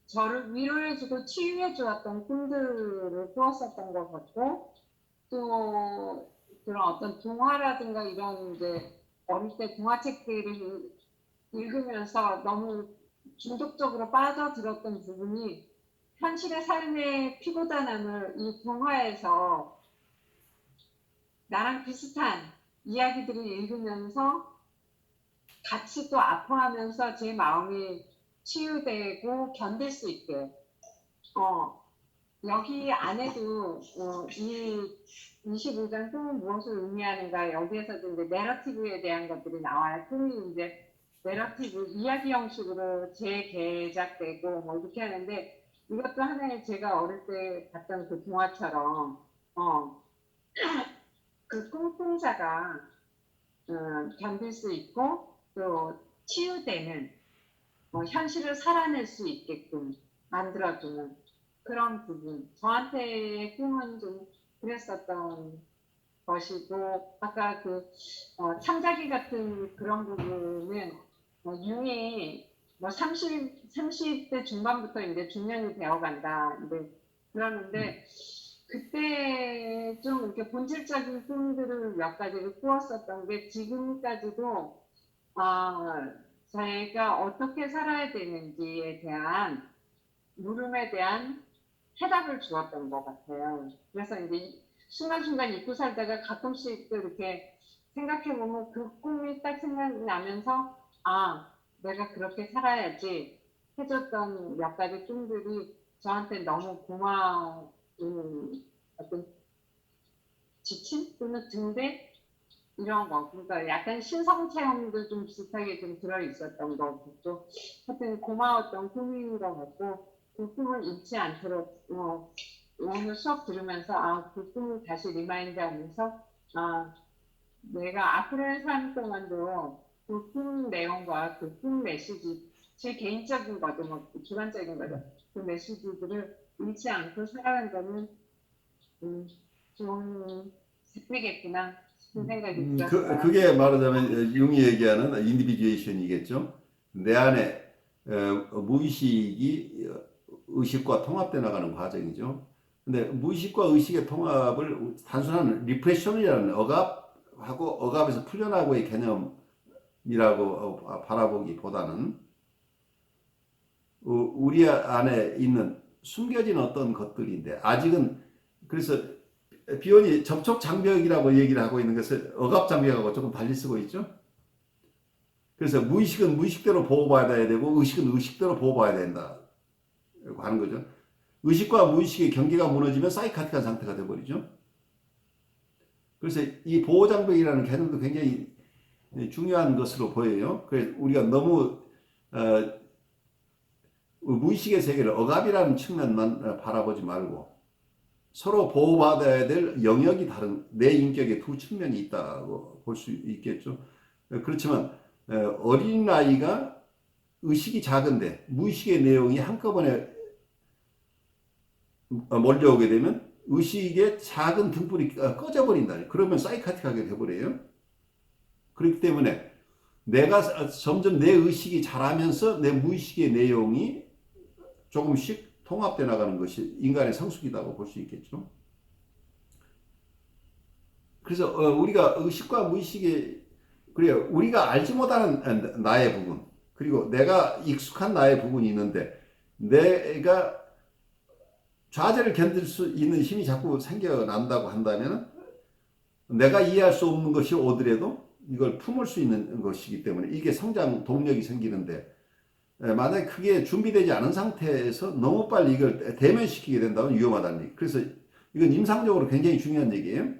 저를 위로해주고 치유해 주었던 꿈들을 꾸었었던 것 같고, 또 그런 어떤 동화라든가 이런 이제 어릴 때 동화책들을 읽으면서 너무 중독적으로 빠져들었던 부분이 현실의 삶의 피고단함을 이 동화에서 나랑 비슷한 이야기들을 읽으면서 같이 또 아파하면서 제 마음이 치유되고 견딜 수 있게 여기 안에도 이 25장 꿈은 무엇을 의미하는가 여기에서도 이제 내러티브에 대한 것들이 나와요. 꿈이 이제 내러티브 이야기 형식으로 재개작되고 뭐 이렇게 하는데 이것도 하나의 제가 어릴 때 봤던 그 동화처럼 그 꿈꾸자가 견딜 수 있고 또 치유되는 현실을 살아낼 수 있게끔 만들어주는 그런 부분. 저한테의 꿈은 좀 그랬었던 것이고, 아까 그, 참자기 같은 그런 부분은, 융이, 30대 중반부터 이제 중년이 되어 간다. 이제 그러는데, 그때 좀 이렇게 본질적인 꿈들을 몇 가지를 꾸었었던 게 지금까지도, 저희가 어떻게 살아야 되는지에 대한 물음에 대한 해답을 주었던 것 같아요. 그래서 이제 순간순간 잊고 살다가 가끔씩 또 이렇게 생각해보면 그 꿈이 딱 생각나면서 내가 그렇게 살아야지 해줬던 몇 가지 꿈들이 저한테 너무 고마운 어떤 지침 또는 등대 이런 거, 그러니까 약간 신성 체험도 좀 비슷하게 좀 들어있었던 것 같고, 하여튼 고마웠던 꿈인 것 같고, 그 꿈을 잊지 않도록, 오늘 수업 들으면서, 그 꿈을 다시 리마인드 하면서, 내가 앞으로의 삶 동안도 그 꿈 내용과 그 꿈 메시지, 제 개인적인 거죠, 뭐, 주관적인 거죠. 그 메시지들을 잃지 않고 살아간다는, 좋은 습이겠구나. 생각이 들었어요. 그게 말하자면 융이 얘기하는 인디비듀에이션이겠죠. 내 안에 무의식이 의식과 통합돼 나가는 과정이죠. 근데 무의식과 의식의 통합을 단순한 리프레션이라는 억압하고 억압에서 풀려나고의 개념이라고 바라보기보다는 우리 안에 있는 숨겨진 어떤 것들인데 아직은 그래서 비원이 접촉 장벽이라고 얘기를 하고 있는 것을 억압 장벽하고 조금 달리 쓰고 있죠. 그래서 무의식은 무의식대로 보호받아야 되고 의식은 의식대로 보호받아야 된다고 하는 거죠. 의식과 무의식의 경계가 무너지면 사이카틱한 상태가 되어버리죠. 그래서 이 보호 장벽이라는 개념도 굉장히 중요한 것으로 보여요. 그래서 우리가 너무 무의식의 세계를 억압이라는 측면만 바라보지 말고 서로 보호받아야 될 영역이 다른 내 인격의 두 측면이 있다고 볼 수 있겠죠. 그렇지만 어린아이가 의식이 작은데 무의식의 내용이 한꺼번에 몰려오게 되면 의식의 작은 등불이 꺼져버린다. 그러면 사이카틱하게 돼버려요. 그렇기 때문에 내가 점점 내 의식이 자라면서 내 무의식의 내용이 조금씩 통합돼 나가는 것이 인간의 성숙이라고 볼 수 있겠죠. 그래서 우리가 의식과 무의식의 그래요. 우리가 알지 못하는 나의 부분 그리고 내가 익숙한 나의 부분이 있는데 내가 좌절을 견딜 수 있는 힘이 자꾸 생겨난다고 한다면 내가 이해할 수 없는 것이 오더라도 이걸 품을 수 있는 것이기 때문에 이게 성장 동력이 생기는데 만약에 그게 준비되지 않은 상태에서 너무 빨리 이걸 대면시키게 된다면 위험하다는 얘기. 그래서 이건 임상적으로 굉장히 중요한 얘기예요.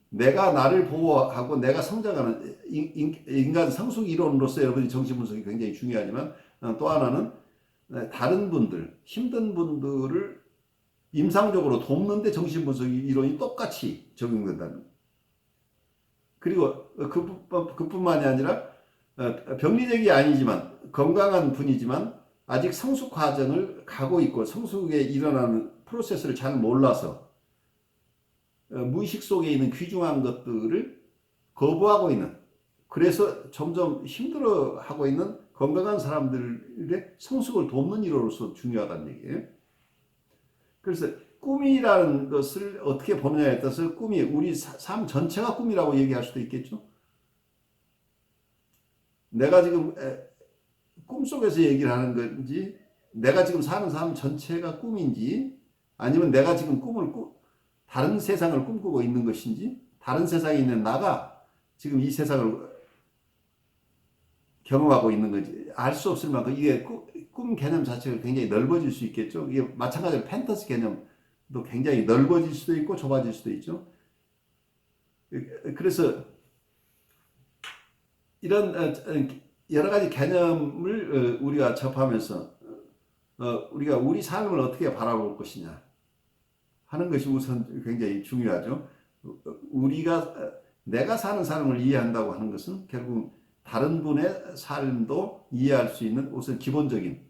내가 나를 보호하고 내가 성장하는 인간 성숙 이론으로서 여러분이 정신 분석이 굉장히 중요하지만 또 하나는 다른 분들, 힘든 분들을 임상적으로 돕는데 정신 분석 이론이 똑같이 적용된다는. 그리고 그뿐만이 아니라 병리적이 아니지만 건강한 분이지만 아직 성숙 과정을 가고 있고 성숙에 일어나는 프로세스를 잘 몰라서 무의식 속에 있는 귀중한 것들을 거부하고 있는, 그래서 점점 힘들어하고 있는 건강한 사람들의 성숙을 돕는 일로서 중요하다는 얘기예요. 그래서 꿈이라는 것을 어떻게 보느냐에 따라서 꿈이 우리 삶 전체가 꿈이라고 얘기할 수도 있겠죠. 내가 지금 꿈속에서 얘기를 하는 건지, 내가 지금 사는 삶 전체가 꿈인지, 아니면 내가 지금 다른 세상을 꿈꾸고 있는 것인지, 다른 세상에 있는 나가 지금 이 세상을 경험하고 있는 건지 알 수 없을 만큼 이게 꿈 개념 자체가 굉장히 넓어질 수 있겠죠. 이게 마찬가지로 판타지 개념도 굉장히 넓어질 수도 있고 좁아질 수도 있죠. 그래서 이런 여러 가지 개념을 우리가 접하면서 우리가 우리 삶을 어떻게 바라볼 것이냐 하는 것이 우선 굉장히 중요하죠. 내가 사는 삶을 이해한다고 하는 것은 결국 다른 분의 삶도 이해할 수 있는 우선 기본적인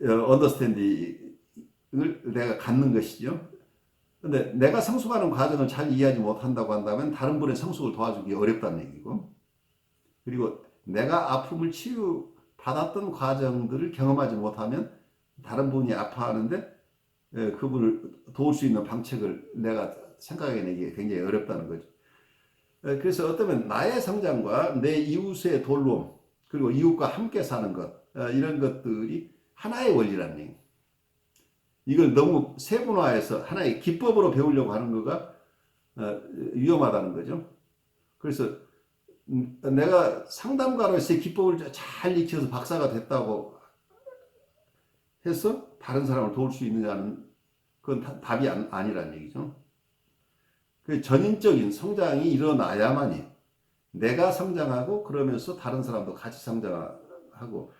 언더스탠딩을 내가 갖는 것이죠. 근데 내가 성숙하는 과정을 잘 이해하지 못한다고 한다면 다른 분의 성숙을 도와주기 어렵다는 얘기고, 그리고 내가 아픔을 치유받았던 과정들을 경험하지 못하면 다른 분이 아파하는데 그분을 도울 수 있는 방책을 내가 생각해내기 굉장히 어렵다는 거죠. 그래서 어쩌면 나의 성장과 내 이웃의 돌봄, 그리고 이웃과 함께 사는 것, 이런 것들이 하나의 원리라는 얘기. 이걸 너무 세분화해서 하나의 기법으로 배우려고 하는 거가 위험하다는 거죠. 그래서 내가 상담가로서의 기법을 잘 익혀서 박사가 됐다고 해서 다른 사람을 도울 수 있느냐는 그건 답이 아니라는 얘기죠. 그 전인적인 성장이 일어나야만이 내가 성장하고 그러면서 다른 사람도 같이 성장하고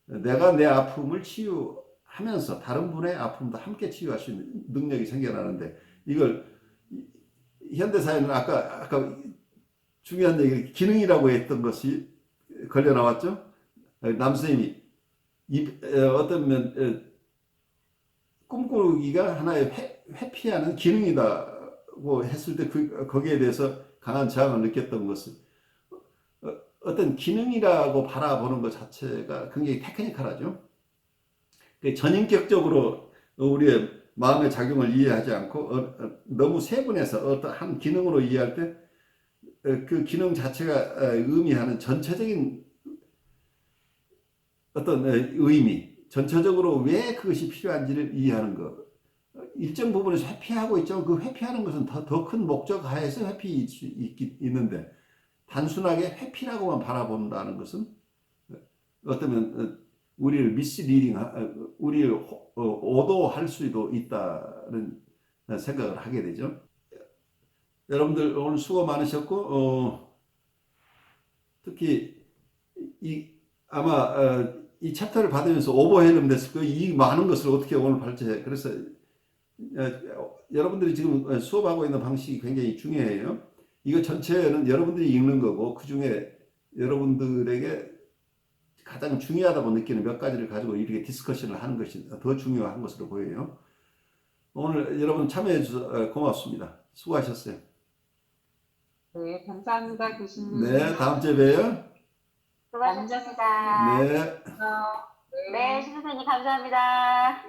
내가 내 아픔을 치유하면서 다른 분의 아픔도 함께 치유할 수 있는 능력이 생겨나는데, 이걸 현대사회는 아까 중요한 얘기 기능이라고 했던 것이 걸려 나왔죠. 남선생님이 어떤 면 꿈꾸기가 하나의 회피하는 기능이다고 했을 때 거기에 대해서 강한 저항을 느꼈던 것은 어떤 기능이라고 바라보는 것 자체가 굉장히 테크니컬하죠. 전인격적으로 우리의 마음의 작용을 이해하지 않고 너무 세분해서 어떤 한 기능으로 이해할 때 그 기능 자체가 의미하는 전체적인 어떤 의미, 전체적으로 왜 그것이 필요한지를 이해하는 것, 일정 부분에서 회피하고 있지만 그 회피하는 것은 더 큰 목적 하에서 회피일 수 있는데, 단순하게 회피라고만 바라본다는 것은 어쩌면 우리를 우리를 오도할 수도 있다는 생각을 하게 되죠. 여러분들 오늘 수고 많으셨고, 특히 아마 이 챕터를 받으면서 오버헬름 됐을 거예요. 이 많은 것을 어떻게 오늘 발제해. 그래서 여러분들이 지금 수업하고 있는 방식이 굉장히 중요해요. 이거 전체는 여러분들이 읽는 거고, 그 중에 여러분들에게 가장 중요하다고 느끼는 몇 가지를 가지고 이렇게 디스커션을 하는 것이 더 중요한 것으로 보여요. 오늘 여러분 참여해 주셔서 고맙습니다. 수고하셨어요. 네, 감사합니다, 교수님. 네, 다음 주에 봬요. 수고하셨습니다. 네. 네. 네, 신 선생님 감사합니다.